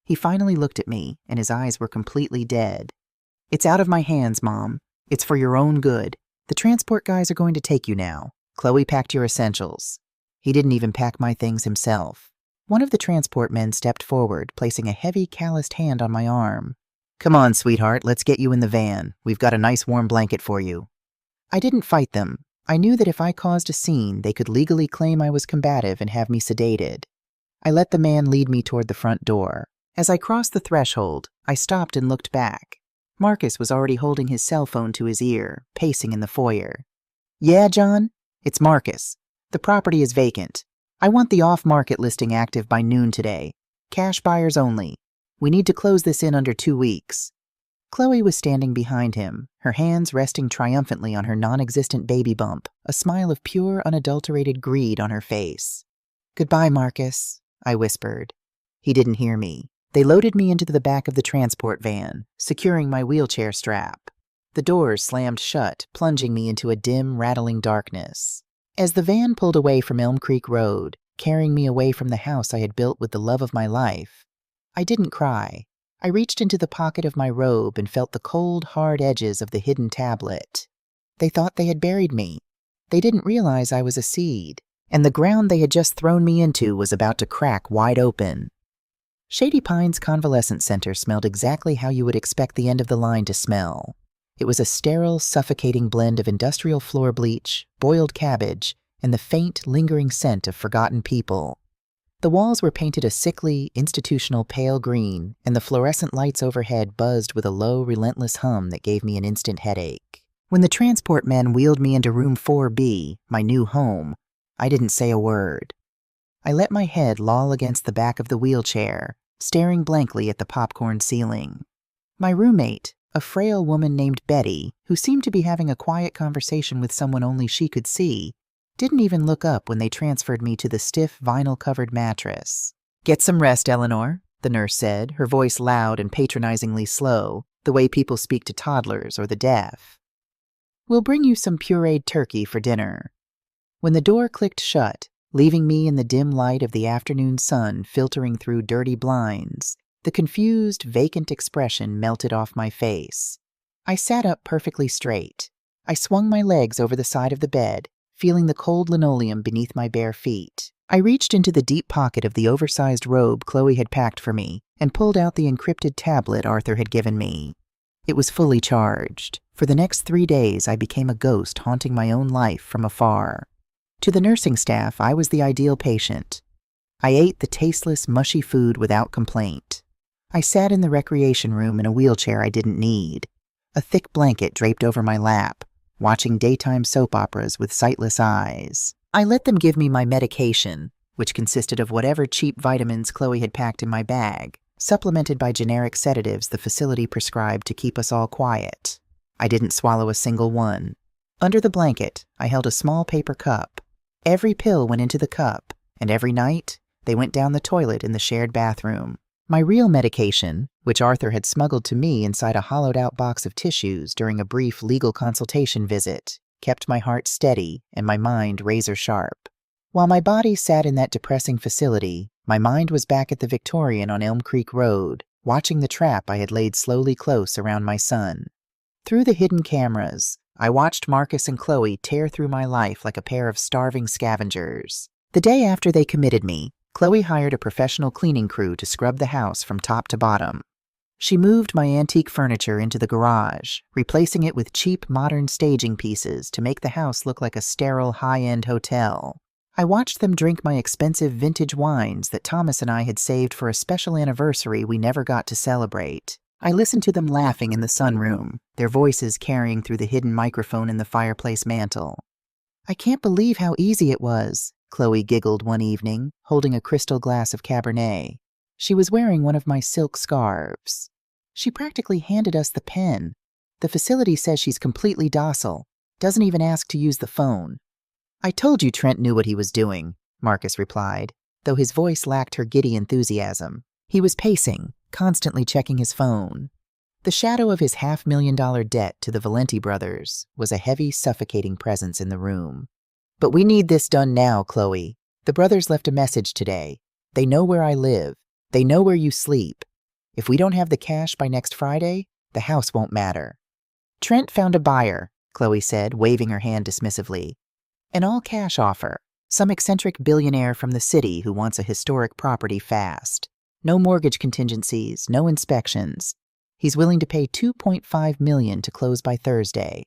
He finally looked at me, and his eyes were completely dead. "It's out of my hands, Mom. It's for your own good. The transport guys are going to take you now. Chloe packed your essentials." He didn't even pack my things himself. One of the transport men stepped forward, placing a heavy, calloused hand on my arm. "Come on, sweetheart, let's get you in the van. We've got a nice warm blanket for you." I didn't fight them. I knew that if I caused a scene, they could legally claim I was combative and have me sedated. I let the man lead me toward the front door. As I crossed the threshold, I stopped and looked back. Marcus was already holding his cell phone to his ear, pacing in the foyer. "Yeah, John? It's Marcus. The property is vacant. I want the off-market listing active by noon today. Cash buyers only. We need to close this in under 2 weeks." Chloe was standing behind him, her hands resting triumphantly on her non-existent baby bump, a smile of pure, unadulterated greed on her face. "Goodbye, Marcus," I whispered. He didn't hear me. They loaded me into the back of the transport van, securing my wheelchair strap. The doors slammed shut, plunging me into a dim, rattling darkness. As the van pulled away from Elm Creek Road, carrying me away from the house I had built with the love of my life, I didn't cry. I reached into the pocket of my robe and felt the cold, hard edges of the hidden tablet. They thought they had buried me. They didn't realize I was a seed, and the ground they had just thrown me into was about to crack wide open. Shady Pines Convalescent Center smelled exactly how you would expect the end of the line to smell. It was a sterile, suffocating blend of industrial floor bleach, boiled cabbage, and the faint, lingering scent of forgotten people. The walls were painted a sickly, institutional pale green, and the fluorescent lights overhead buzzed with a low, relentless hum that gave me an instant headache. When the transport men wheeled me into room 4B, my new home, I didn't say a word. I let my head loll against the back of the wheelchair, staring blankly at the popcorn ceiling. My roommate, a frail woman named Betty, who seemed to be having a quiet conversation with someone only she could see, didn't even look up when they transferred me to the stiff, vinyl-covered mattress. "Get some rest, Eleanor," the nurse said, her voice loud and patronizingly slow, the way people speak to toddlers or the deaf. "We'll bring you some pureed turkey for dinner." When the door clicked shut, leaving me in the dim light of the afternoon sun filtering through dirty blinds, the confused, vacant expression melted off my face. I sat up perfectly straight. I swung my legs over the side of the bed, feeling the cold linoleum beneath my bare feet. I reached into the deep pocket of the oversized robe Chloe had packed for me and pulled out the encrypted tablet Arthur had given me. It was fully charged. For the next 3 days, I became a ghost haunting my own life from afar. To the nursing staff, I was the ideal patient. I ate the tasteless, mushy food without complaint. I sat in the recreation room in a wheelchair I didn't need, a thick blanket draped over my lap, watching daytime soap operas with sightless eyes. I let them give me my medication, which consisted of whatever cheap vitamins Chloe had packed in my bag, supplemented by generic sedatives the facility prescribed to keep us all quiet. I didn't swallow a single one. Under the blanket, I held a small paper cup. Every pill went into the cup, and every night, they went down the toilet in the shared bathroom. My real medication, which Arthur had smuggled to me inside a hollowed-out box of tissues during a brief legal consultation visit, kept my heart steady and my mind razor-sharp. While my body sat in that depressing facility, my mind was back at the Victorian on Elm Creek Road, watching the trap I had laid slowly close around my son. Through the hidden cameras, I watched Marcus and Chloe tear through my life like a pair of starving scavengers. The day after they committed me, Chloe hired a professional cleaning crew to scrub the house from top to bottom. She moved my antique furniture into the garage, replacing it with cheap modern staging pieces to make the house look like a sterile high-end hotel. I watched them drink my expensive vintage wines that Thomas and I had saved for a special anniversary we never got to celebrate. I listened to them laughing in the sunroom, their voices carrying through the hidden microphone in the fireplace mantel. "I can't believe how easy it was," Chloe giggled one evening, holding a crystal glass of Cabernet. She was wearing one of my silk scarves. "She practically handed us the pen. The facility says she's completely docile, doesn't even ask to use the phone." "I told you Trent knew what he was doing," Marcus replied, though his voice lacked her giddy enthusiasm. He was pacing, constantly checking his phone. The shadow of his $500,000 debt to the Valenti brothers was a heavy, suffocating presence in the room. "But we need this done now, Chloe. The brothers left a message today. They know where I live. They know where you sleep. If we don't have the cash by next Friday, the house won't matter." "Trent found a buyer," Chloe said, waving her hand dismissively. "An all-cash offer. Some eccentric billionaire from the city who wants a historic property fast. No mortgage contingencies, no inspections. He's willing to pay $2.5 million to close by Thursday."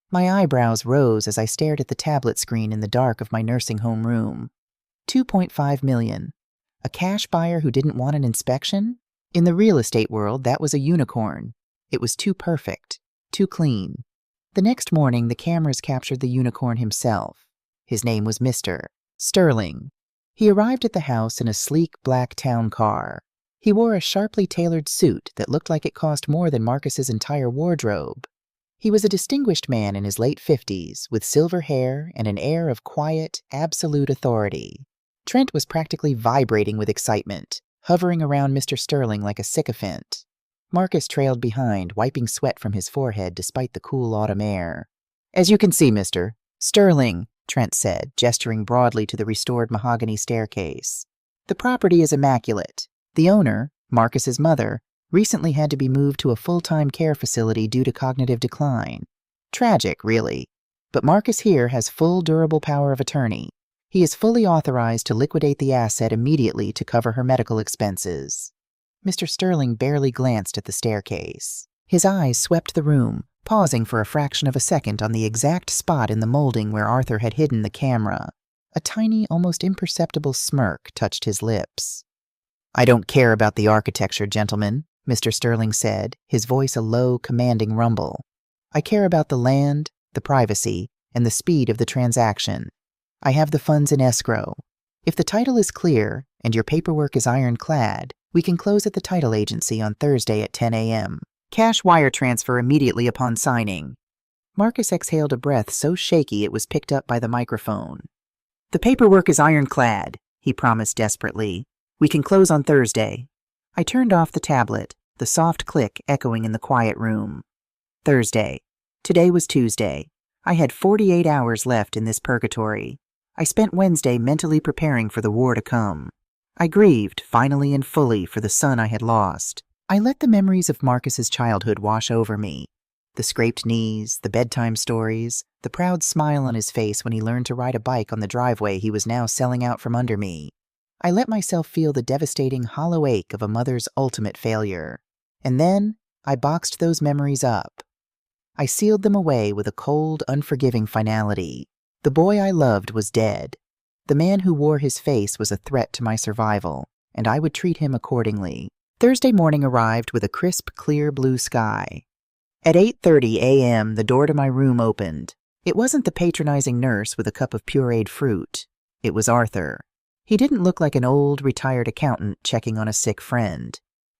My eyebrows rose as I stared at the tablet screen in the dark of my nursing home room. $2.5 million. A cash buyer who didn't want an inspection? In the real estate world, that was a unicorn. It was too perfect, too clean. The next morning, the cameras captured the unicorn himself. His name was Mr. Sterling. He arrived at the house in a sleek black town car. He wore a sharply tailored suit that looked like it cost more than Marcus's entire wardrobe. He was a distinguished man in his late 50s, with silver hair and an air of quiet, absolute authority. Trent was practically vibrating with excitement, hovering around Mr. Sterling like a sycophant. Marcus trailed behind, wiping sweat from his forehead despite the cool autumn air. "As you can see, Mr. Sterling," Trent said, gesturing broadly to the restored mahogany staircase. "The property is immaculate. The owner, Marcus's mother, recently had to be moved to a full-time care facility due to cognitive decline. Tragic, really. But Marcus here has full durable power of attorney. He is fully authorized to liquidate the asset immediately to cover her medical expenses." Mr. Sterling barely glanced at the staircase. His eyes swept the room, pausing for a fraction of a second on the exact spot in the molding where Arthur had hidden the camera. A tiny, almost imperceptible smirk touched his lips. "I don't care about the architecture, gentlemen," Mr. Sterling said, his voice a low, commanding rumble. "I care about the land, the privacy, and the speed of the transaction. I have the funds in escrow. If the title is clear and your paperwork is ironclad, we can close at the title agency on Thursday at 10 a.m. Cash wire transfer immediately upon signing." Marcus exhaled a breath so shaky it was picked up by the microphone. "The paperwork is ironclad," he promised desperately. "We can close on Thursday." I turned off the tablet, the soft click echoing in the quiet room. Thursday. Today was Tuesday. I had 48 hours left in this purgatory. I spent Wednesday mentally preparing for the war to come. I grieved, finally and fully, for the son I had lost. I let the memories of Marcus's childhood wash over me. The scraped knees, the bedtime stories, the proud smile on his face when he learned to ride a bike on the driveway he was now selling out from under me. I let myself feel the devastating hollow ache of a mother's ultimate failure. And then I boxed those memories up. I sealed them away with a cold, unforgiving finality. The boy I loved was dead. The man who wore his face was a threat to my survival, and I would treat him accordingly. Thursday morning arrived with a crisp, clear blue sky. At 8:30 a.m., the door to my room opened. It wasn't the patronizing nurse with a cup of pureed fruit. It was Arthur. He didn't look like an old, retired accountant checking on a sick friend.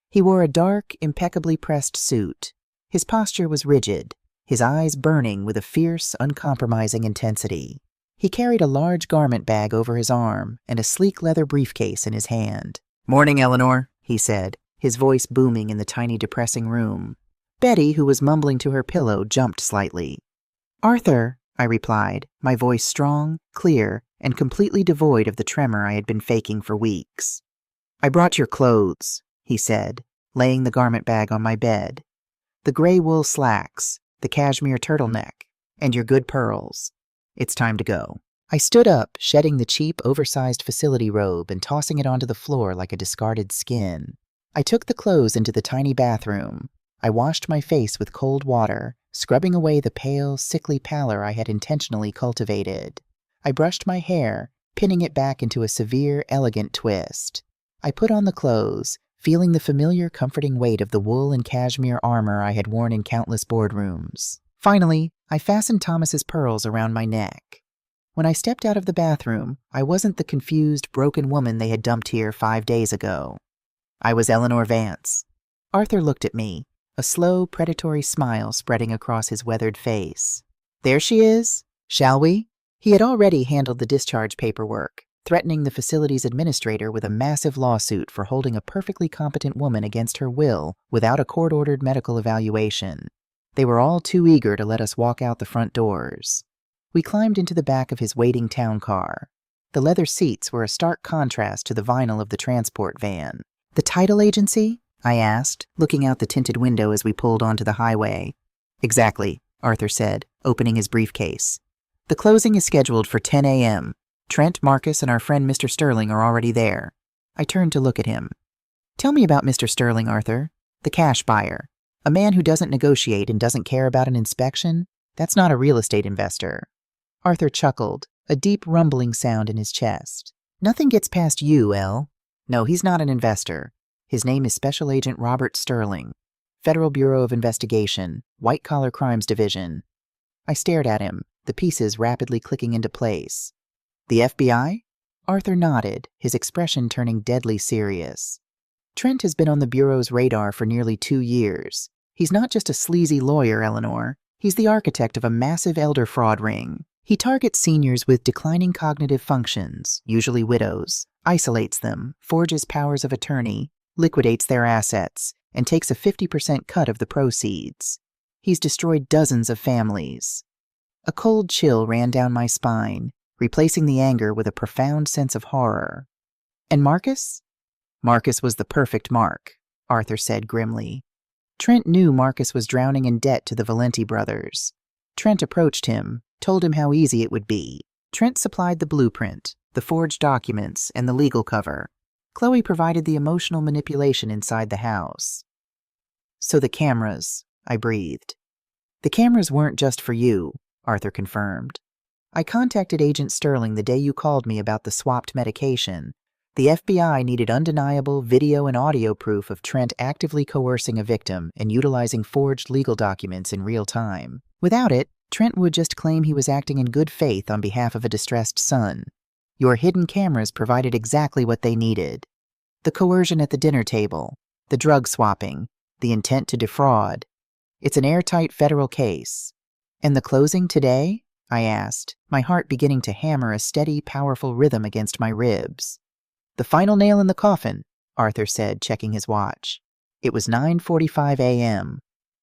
He wore a dark, impeccably pressed suit. His posture was rigid, his eyes burning with a fierce, uncompromising intensity. He carried a large garment bag over his arm and a sleek leather briefcase in his hand. "Morning, Eleanor," he said, his voice booming in the tiny, depressing room. Betty, who was mumbling to her pillow, jumped slightly. "Arthur," I replied, my voice strong, clear, and completely devoid of the tremor I had been faking for weeks. "I brought your clothes," he said, laying the garment bag on my bed. "The gray wool slacks, the cashmere turtleneck, and your good pearls. It's time to go." I stood up, shedding the cheap, oversized facility robe and tossing it onto the floor like a discarded skin. I took the clothes into the tiny bathroom. I washed my face with cold water, scrubbing away the pale, sickly pallor I had intentionally cultivated. I brushed my hair, pinning it back into a severe, elegant twist. I put on the clothes, feeling the familiar, comforting weight of the wool and cashmere armor I had worn in countless boardrooms. Finally, I fastened Thomas's pearls around my neck. When I stepped out of the bathroom, I wasn't the confused, broken woman they had dumped here 5 days ago. I was Eleanor Vance. Arthur looked at me, a slow, predatory smile spreading across his weathered face. "There she is. Shall we?" He had already handled the discharge paperwork, threatening the facility's administrator with a massive lawsuit for holding a perfectly competent woman against her will without a court-ordered medical evaluation. They were all too eager to let us walk out the front doors. We climbed into the back of his waiting town car. The leather seats were a stark contrast to the vinyl of the transport van. "The title agency?" I asked, looking out the tinted window as we pulled onto the highway. "Exactly," Arthur said, opening his briefcase. "The closing is scheduled for 10 a.m. Trent, Marcus, and our friend Mr. Sterling are already there." I turned to look at him. "Tell me about Mr. Sterling, Arthur. The cash buyer. A man who doesn't negotiate and doesn't care about an inspection? That's not a real estate investor." Arthur chuckled, a deep rumbling sound in his chest. "Nothing gets past you, El. No, he's not an investor. His name is Special Agent Robert Sterling, Federal Bureau of Investigation, White Collar Crimes Division." I stared at him, the pieces rapidly clicking into place. "The FBI?" Arthur nodded, his expression turning deadly serious. "Trent has been on the Bureau's radar for nearly 2 years. He's not just a sleazy lawyer, Eleanor. He's the architect of a massive elder fraud ring. He targets seniors with declining cognitive functions, usually widows, isolates them, forges powers of attorney, liquidates their assets, and takes a 50% cut of the proceeds. He's destroyed dozens of families." A cold chill ran down my spine, replacing the anger with a profound sense of horror. "And Marcus?" "Marcus was the perfect mark," Arthur said grimly. Trent knew Marcus was drowning in debt to the Valenti brothers. Trent approached him, told him how easy it would be. Trent supplied the blueprint, the forged documents, and the legal cover. Chloe provided the emotional manipulation inside the house. "So the cameras," I breathed. "The cameras weren't just for you," Arthur confirmed. "I contacted Agent Sterling the day you called me about the swapped medication. The FBI needed undeniable video and audio proof of Trent actively coercing a victim and utilizing forged legal documents in real time. Without it, Trent would just claim he was acting in good faith on behalf of a distressed son. Your hidden cameras provided exactly what they needed. The coercion at the dinner table, the drug swapping, the intent to defraud. It's an airtight federal case." "And the closing today?" I asked, my heart beginning to hammer a steady, powerful rhythm against my ribs. "The final nail in the coffin," Arthur said, checking his watch. It was 9:45 a.m.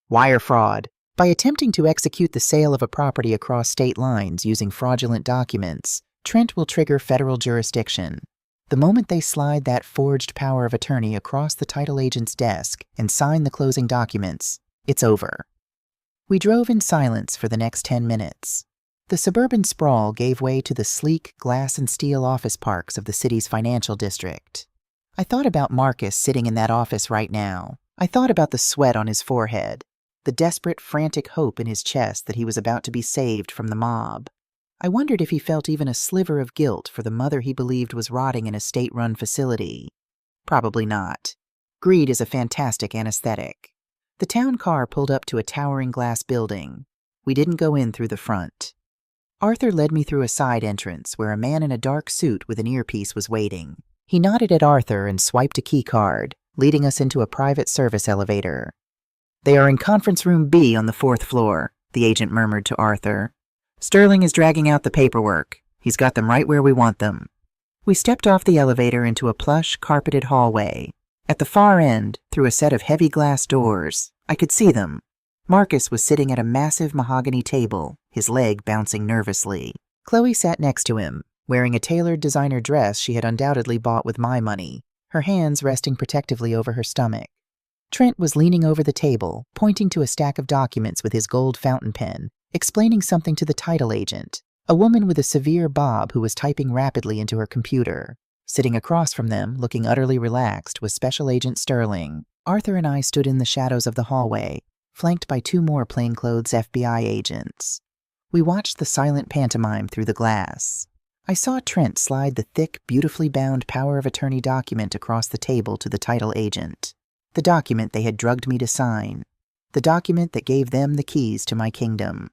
"Wire fraud. By attempting to execute the sale of a property across state lines using fraudulent documents, Trent will trigger federal jurisdiction. The moment they slide that forged power of attorney across the title agent's desk and sign the closing documents, it's over." We drove in silence for the next 10 minutes. The suburban sprawl gave way to the sleek glass and steel office parks of the city's financial district. I thought about Marcus sitting in that office right now. I thought about the sweat on his forehead, the desperate, frantic hope in his chest that he was about to be saved from the mob. I wondered if he felt even a sliver of guilt for the mother he believed was rotting in a state-run facility. Probably not. Greed is a fantastic anesthetic. The town car pulled up to a towering glass building. We didn't go in through the front. Arthur led me through a side entrance where a man in a dark suit with an earpiece was waiting. He nodded at Arthur and swiped a key card, leading us into a private service elevator. "They are in conference room B on the 4th floor," the agent murmured to Arthur. "Sterling is dragging out the paperwork. He's got them right where we want them." We stepped off the elevator into a plush, carpeted hallway. At the far end, through a set of heavy glass doors, I could see them. Marcus was sitting at a massive mahogany table, his leg bouncing nervously. Chloe sat next to him, wearing a tailored designer dress she had undoubtedly bought with my money, her hands resting protectively over her stomach. Trent was leaning over the table, pointing to a stack of documents with his gold fountain pen, explaining something to the title agent, a woman with a severe bob who was typing rapidly into her computer. Sitting across from them, looking utterly relaxed, was Special Agent Sterling. Arthur and I stood in the shadows of the hallway, flanked by 2 more plainclothes FBI agents. We watched the silent pantomime through the glass. I saw Trent slide the thick, beautifully bound power of attorney document across the table to the title agent. The document they had drugged me to sign. The document that gave them the keys to my kingdom.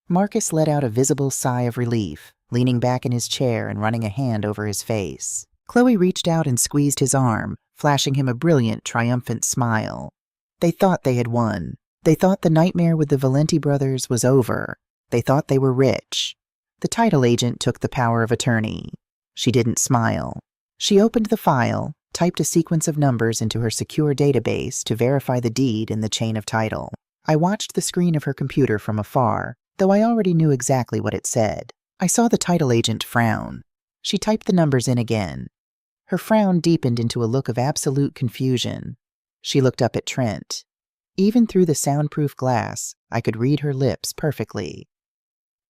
Marcus let out a visible sigh of relief, leaning back in his chair and running a hand over his face. Chloe reached out and squeezed his arm, flashing him a brilliant, triumphant smile. They thought they had won. They thought the nightmare with the Valenti brothers was over. They thought they were rich. The title agent took the power of attorney. She didn't smile. She opened the file, typed a sequence of numbers into her secure database to verify the deed in the chain of title. I watched the screen of her computer from afar, though I already knew exactly what it said. I saw the title agent frown. She typed the numbers in again. Her frown deepened into a look of absolute confusion. She looked up at Trent. Even through the soundproof glass, I could read her lips perfectly.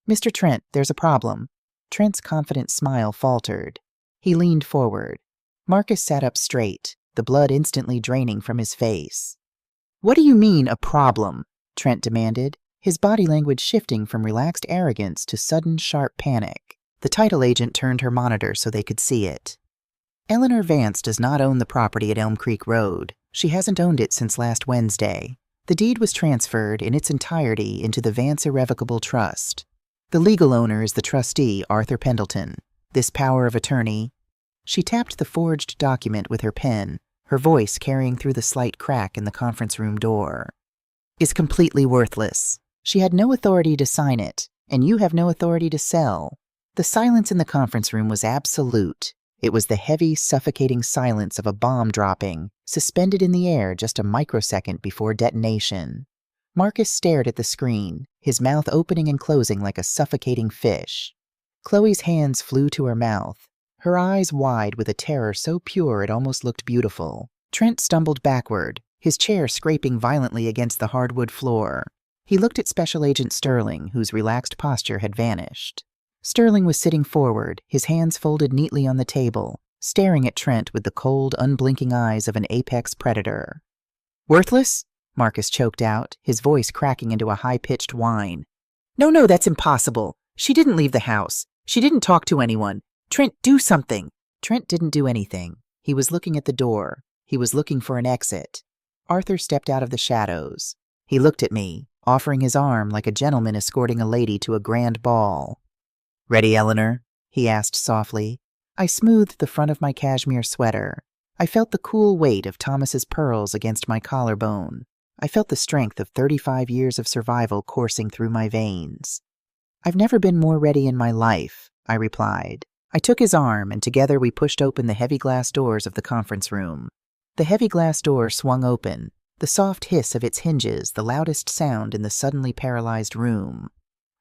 "Mr. Trent, there's a problem." Trent's confident smile faltered. He leaned forward. Marcus sat up straight, the blood instantly draining from his face. "What do you mean, a problem?" Trent demanded, his body language shifting from relaxed arrogance to sudden, sharp panic. The title agent turned her monitor so they could see it. "Eleanor Vance does not own the property at Elm Creek Road. She hasn't owned it since last Wednesday. The deed was transferred in its entirety into the Vance Irrevocable Trust. The legal owner is the trustee, Arthur Pendleton. This power of attorney—" She tapped the forged document with her pen, her voice carrying through the slight crack in the conference room door. "Is completely worthless. She had no authority to sign it, and you have no authority to sell." The silence in the conference room was absolute. It was the heavy, suffocating silence of a bomb dropping, suspended in the air just a microsecond before detonation. Marcus stared at the screen, his mouth opening and closing like a suffocating fish. Chloe's hands flew to her mouth, her eyes wide with a terror so pure it almost looked beautiful. Trent stumbled backward, his chair scraping violently against the hardwood floor. He looked at Special Agent Sterling, whose relaxed posture had vanished. Sterling was sitting forward, his hands folded neatly on the table, staring at Trent with the cold, unblinking eyes of an apex predator. "Worthless?" Marcus choked out, his voice cracking into a high-pitched whine. No, that's impossible. She didn't leave the house. She didn't talk to anyone. Trent, do something." Trent didn't do anything. He was looking at the door. He was looking for an exit. Arthur stepped out of the shadows. He looked at me, offering his arm like a gentleman escorting a lady to a grand ball. "Ready, Eleanor?" he asked softly. I smoothed the front of my cashmere sweater. I felt the cool weight of Thomas's pearls against my collarbone. I felt the strength of 35 years of survival coursing through my veins. "I've never been more ready in my life," I replied. I took his arm, and together we pushed open the heavy glass doors of the conference room. The heavy glass door swung open, the soft hiss of its hinges the loudest sound in the suddenly paralyzed room.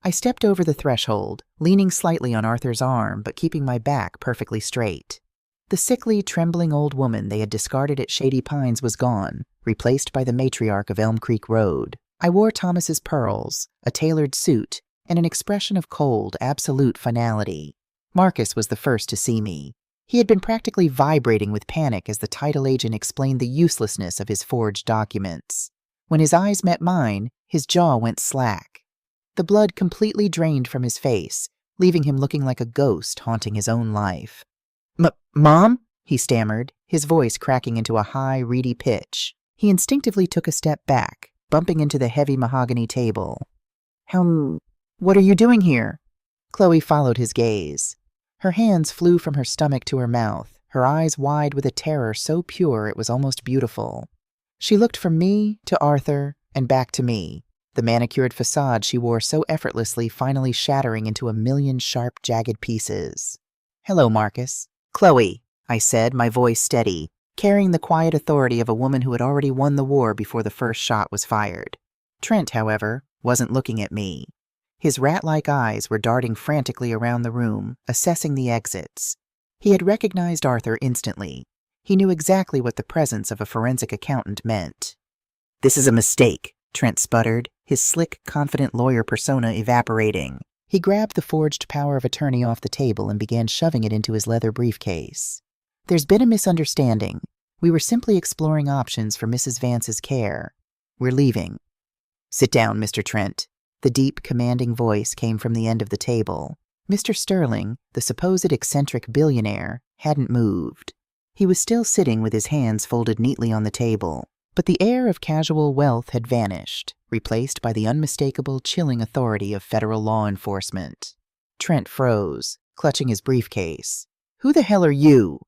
I stepped over the threshold, leaning slightly on Arthur's arm but keeping my back perfectly straight. The sickly, trembling old woman they had discarded at Shady Pines was gone, replaced by the matriarch of Elm Creek Road. I wore Thomas's pearls, a tailored suit, and an expression of cold, absolute finality. Marcus was the first to see me. He had been practically vibrating with panic as the title agent explained the uselessness of his forged documents. When his eyes met mine, His jaw went slack. The blood completely drained from his face, leaving him looking like a ghost haunting his own life. Mom? He stammered, his voice cracking into a high, reedy pitch. He instinctively took a step back, bumping into the heavy mahogany table. What are you doing here? Chloe followed his gaze. Her hands flew from her stomach to her mouth, her eyes wide with a terror so pure it was almost beautiful. She looked from me to Arthur and back to me, the manicured facade she wore so effortlessly finally shattering into a million sharp, jagged pieces. Hello, Marcus. Chloe, I said, my voice steady, carrying the quiet authority of a woman who had already won the war before the first shot was fired. Trent, however, wasn't looking at me. His rat-like eyes were darting frantically around the room, assessing the exits. He had recognized Arthur instantly. He knew exactly what the presence of a forensic accountant meant. "This is a mistake," Trent sputtered, his slick, confident lawyer persona evaporating. He grabbed the forged power of attorney off the table and began shoving it into his leather briefcase. "There's been a misunderstanding. We were simply exploring options for Mrs. Vance's care. We're leaving." "Sit down, Mr. Trent." The deep, commanding voice came from the end of the table. Mr. Sterling, the supposed eccentric billionaire, hadn't moved. He was still sitting with his hands folded neatly on the table, but the air of casual wealth had vanished, replaced by the unmistakable, chilling authority of federal law enforcement. Trent froze, clutching his briefcase. "Who the hell are you?"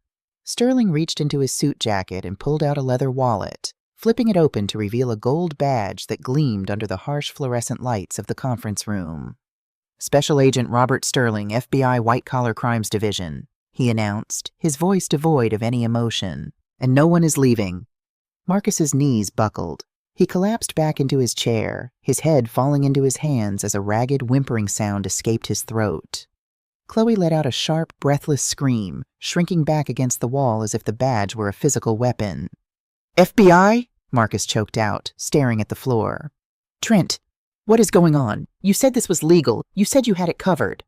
Sterling reached into his suit jacket and pulled out a leather wallet, flipping it open to reveal a gold badge that gleamed under the harsh fluorescent lights of the conference room. "Special Agent Robert Sterling, FBI White-Collar Crimes Division," he announced, his voice devoid of any emotion. "And no one is leaving." Marcus's knees buckled. He collapsed back into his chair, his head falling into his hands as a ragged, whimpering sound escaped his throat. Chloe let out a sharp, breathless scream, shrinking back against the wall as if the badge were a physical weapon. "FBI?" Marcus choked out, staring at the floor. "Trent, what is going on? You said this was legal. You said you had it covered."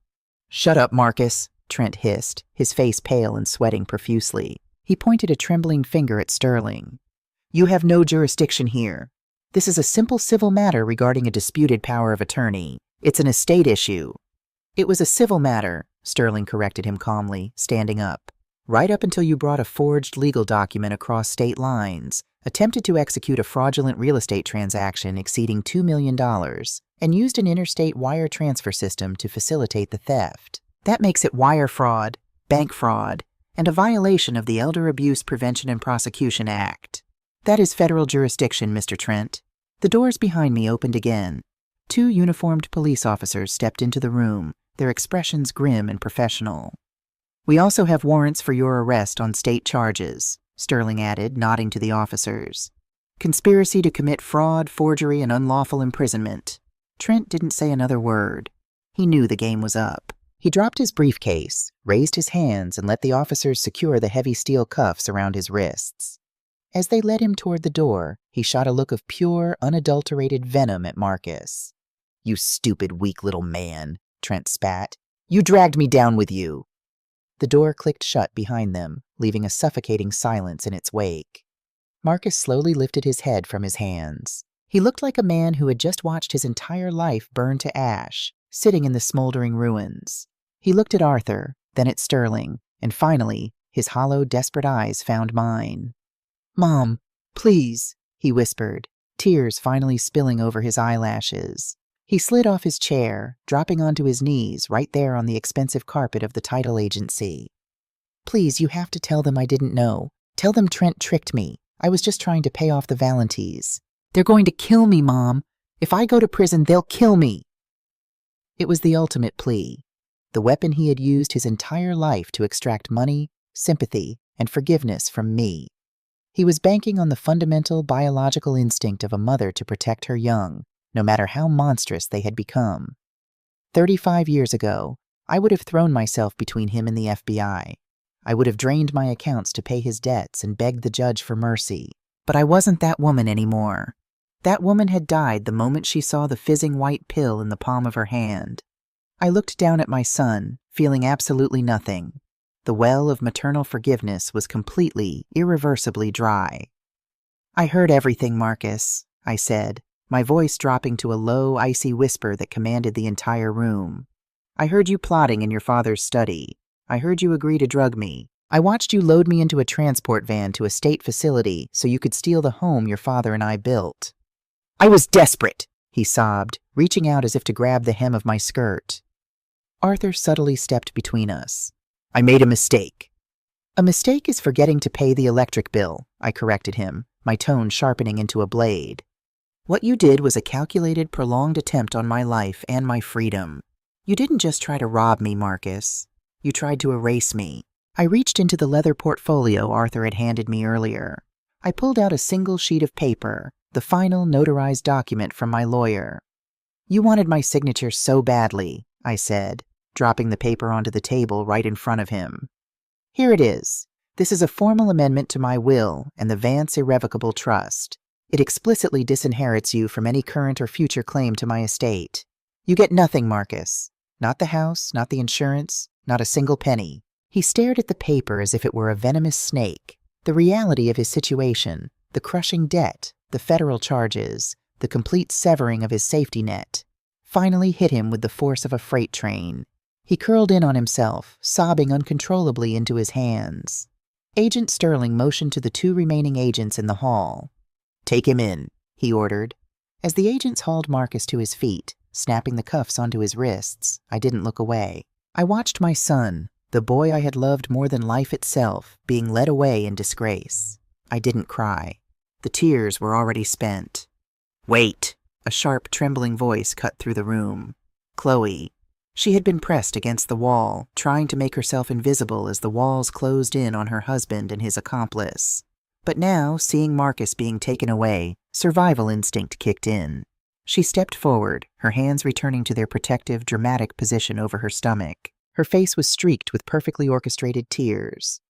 "Shut up, Marcus," Trent hissed, his face pale and sweating profusely. He pointed a trembling finger at Sterling. "You have no jurisdiction here. This is a simple civil matter regarding a disputed power of attorney. It's an estate issue." "It was a civil matter," Sterling corrected him calmly, standing up. "Right up until you brought a forged legal document across state lines, attempted to execute a fraudulent real estate transaction exceeding $2 million, and used an interstate wire transfer system to facilitate the theft. That makes it wire fraud, bank fraud, and a violation of the Elder Abuse Prevention and Prosecution Act. That is federal jurisdiction, Mr. Trent." The doors behind me opened again. 2 uniformed police officers stepped into the room, their expressions grim and professional. "We also have warrants for your arrest on state charges," Sterling added, nodding to the officers. "Conspiracy to commit fraud, forgery, and unlawful imprisonment." Trent didn't say another word. He knew the game was up. He dropped his briefcase, raised his hands, and let the officers secure the heavy steel cuffs around his wrists. As they led him toward the door, he shot a look of pure, unadulterated venom at Marcus. "You stupid, weak little man," Trent spat. "You dragged me down with you." The door clicked shut behind them, leaving a suffocating silence in its wake. Marcus slowly lifted his head from his hands. He looked like a man who had just watched his entire life burn to ash, sitting in the smoldering ruins. He looked at Arthur, then at Sterling, and finally, his hollow, desperate eyes found mine. "Mom, please," he whispered, tears finally spilling over his eyelashes. He slid off his chair, dropping onto his knees right there on the expensive carpet of the title agency. "Please, you have to tell them I didn't know. Tell them Trent tricked me. I was just trying to pay off the Valentines. They're going to kill me, Mom. If I go to prison, they'll kill me." It was the ultimate plea, the weapon he had used his entire life to extract money, sympathy, and forgiveness from me. He was banking on the fundamental biological instinct of a mother to protect her young, no matter how monstrous they had become. 35 years ago, I would have thrown myself between him and the FBI. I would have drained my accounts to pay his debts and begged the judge for mercy. But I wasn't that woman anymore. That woman had died the moment she saw the fizzing white pill in the palm of her hand. I looked down at my son, feeling absolutely nothing. The well of maternal forgiveness was completely, irreversibly dry. "I heard everything, Marcus," I said, my voice dropping to a low, icy whisper that commanded the entire room. I heard you plotting in your father's study. I heard you agree to drug me. I watched you load me into a transport van to a state facility so you could steal the home your father and I built. I was desperate, he sobbed, reaching out as if to grab the hem of my skirt. Arthur subtly stepped between us. I made a mistake. A mistake is forgetting to pay the electric bill, I corrected him, my tone sharpening into a blade. What you did was a calculated, prolonged attempt on my life and my freedom. You didn't just try to rob me, Marcus. You tried to erase me. I reached into the leather portfolio Arthur had handed me earlier. I pulled out a single sheet of paper, the final notarized document from my lawyer. You wanted my signature so badly, I said, dropping the paper onto the table right in front of him. Here it is. This is a formal amendment to my will and the Vance Irrevocable Trust. It explicitly disinherits you from any current or future claim to my estate. You get nothing, Marcus. Not the house, not the insurance, not a single penny. He stared at the paper as if it were a venomous snake. The reality of his situation, the crushing debt, the federal charges, the complete severing of his safety net, finally hit him with the force of a freight train. He curled in on himself, sobbing uncontrollably into his hands. Agent Sterling motioned to the 2 remaining agents in the hall. Take him in, he ordered. As the agents hauled Marcus to his feet, snapping the cuffs onto his wrists, I didn't look away. I watched my son, the boy I had loved more than life itself, being led away in disgrace. I didn't cry. The tears were already spent. Wait! A sharp, trembling voice cut through the room. Chloe. She had been pressed against the wall, trying to make herself invisible as the walls closed in on her husband and his accomplice. But now, seeing Marcus being taken away, survival instinct kicked in. She stepped forward, her hands returning to their protective, dramatic position over her stomach. Her face was streaked with perfectly orchestrated tears.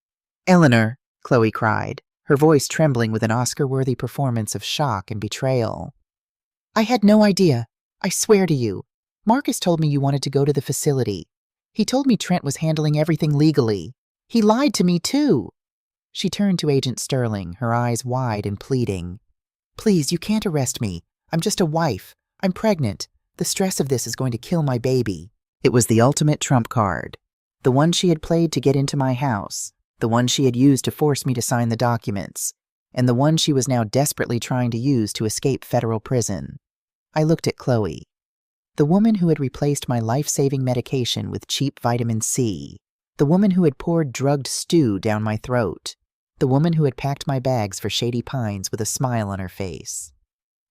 Eleanor, Chloe cried, her voice trembling with an Oscar-worthy performance of shock and betrayal. I had no idea. I swear to you. Marcus told me you wanted to go to the facility. He told me Trent was handling everything legally. He lied to me, too. She turned to Agent Sterling, her eyes wide and pleading. Please, you can't arrest me. I'm just a wife. I'm pregnant. The stress of this is going to kill my baby. It was the ultimate trump card. The one she had played to get into my house. The one she had used to force me to sign the documents. And the one she was now desperately trying to use to escape federal prison. I looked at Chloe. The woman who had replaced my life-saving medication with cheap vitamin C. The woman who had poured drugged stew down my throat. The woman who had packed my bags for Shady Pines with a smile on her face.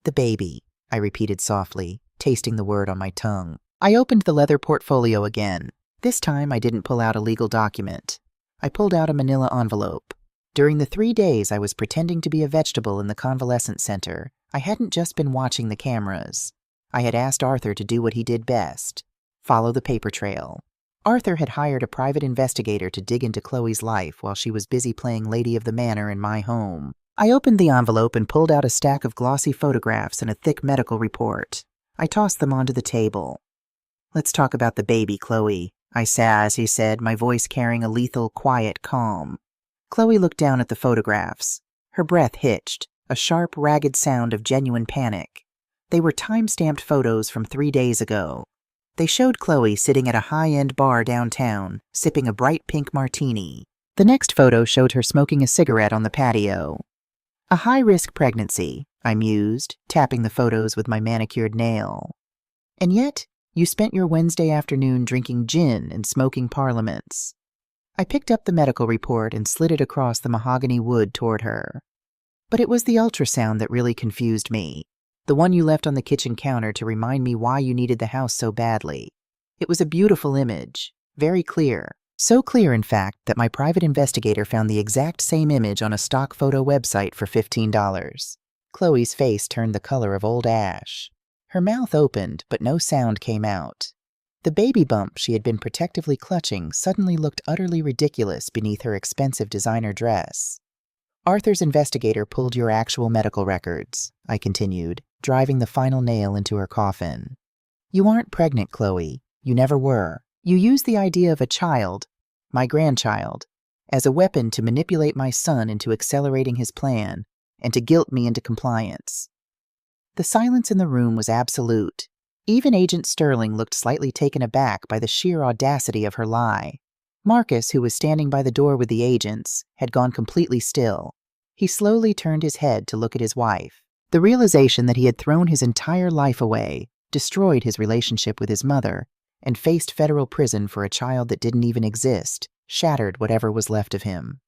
The baby, I repeated softly, tasting the word on my tongue. I opened the leather portfolio again. This time I didn't pull out a legal document. I pulled out a manila envelope. During the 3 days I was pretending to be a vegetable in the convalescent center, I hadn't just been watching the cameras. I had asked Arthur to do what he did best, follow the paper trail. Arthur had hired a private investigator to dig into Chloe's life while she was busy playing Lady of the Manor in my home. I opened the envelope and pulled out a stack of glossy photographs and a thick medical report. I tossed them onto the table. Let's talk about the baby, Chloe, I said as he said, my voice carrying a lethal, quiet calm. Chloe looked down at the photographs. Her breath hitched, a sharp, ragged sound of genuine panic. They were time-stamped photos from 3 days ago. They showed Chloe sitting at a high-end bar downtown, sipping a bright pink martini. The next photo showed her smoking a cigarette on the patio. A high-risk pregnancy, I mused, tapping the photos with my manicured nail. And yet, you spent your Wednesday afternoon drinking gin and smoking parliaments. I picked up the medical report and slid it across the mahogany wood toward her. But it was the ultrasound that really confused me. The one you left on the kitchen counter to remind me why you needed the house so badly. It was a beautiful image, very clear. So clear, in fact, that my private investigator found the exact same image on a stock photo website for $15. Chloe's face turned the color of old ash. Her mouth opened, but no sound came out. The baby bump she had been protectively clutching suddenly looked utterly ridiculous beneath her expensive designer dress. Arthur's investigator pulled your actual medical records, I continued, driving the final nail into her coffin. You aren't pregnant, Chloe. You never were. You used the idea of a child, my grandchild, as a weapon to manipulate my son into accelerating his plan and to guilt me into compliance. The silence in the room was absolute. Even Agent Sterling looked slightly taken aback by the sheer audacity of her lie. Marcus, who was standing by the door with the agents, had gone completely still. He slowly turned his head to look at his wife. The realization that he had thrown his entire life away, destroyed his relationship with his mother, and faced federal prison for a child that didn't even exist, shattered whatever was left of him.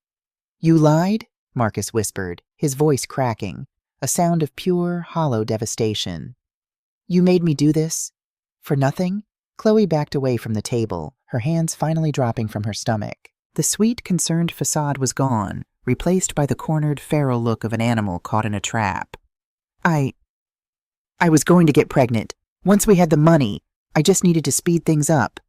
"You lied?" Marcus whispered, his voice cracking, a sound of pure, hollow devastation. "You made me do this? For nothing?" Chloe backed away from the table, her hands finally dropping from her stomach. The sweet, concerned facade was gone, replaced by the cornered, feral look of an animal caught in a trap. I was going to get pregnant. Once we had the money, I just needed to speed things up."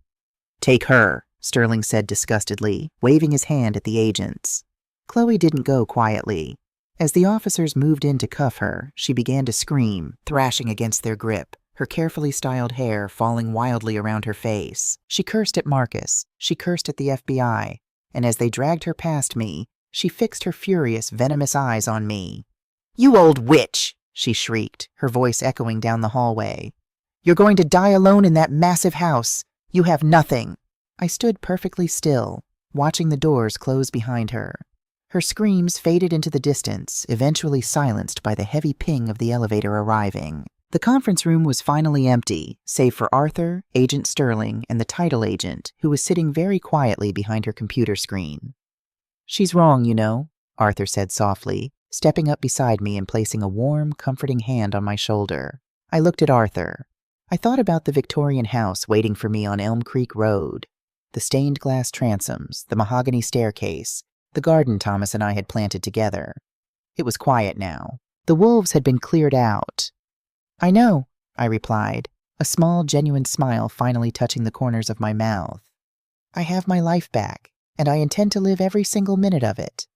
"Take her," Sterling said disgustedly, waving his hand at the agents. Chloe didn't go quietly. As the officers moved in to cuff her, she began to scream, thrashing against their grip, her carefully styled hair falling wildly around her face. She cursed at Marcus, she cursed at the FBI, and as they dragged her past me, she fixed her furious, venomous eyes on me. "You old witch!" she shrieked, her voice echoing down the hallway. "You're going to die alone in that massive house. You have nothing." I stood perfectly still, watching the doors close behind her. Her screams faded into the distance, eventually silenced by the heavy ping of the elevator arriving. The conference room was finally empty, save for Arthur, Agent Sterling, and the title agent, who was sitting very quietly behind her computer screen. "She's wrong, you know," Arthur said softly, stepping up beside me and placing a warm, comforting hand on my shoulder. I looked at Arthur. I thought about the Victorian house waiting for me on Elm Creek Road, the stained glass transoms, the mahogany staircase, the garden Thomas and I had planted together. It was quiet now. The wolves had been cleared out. "I know," I replied, a small, genuine smile finally touching the corners of my mouth. "I have my life back, and I intend to live every single minute of it."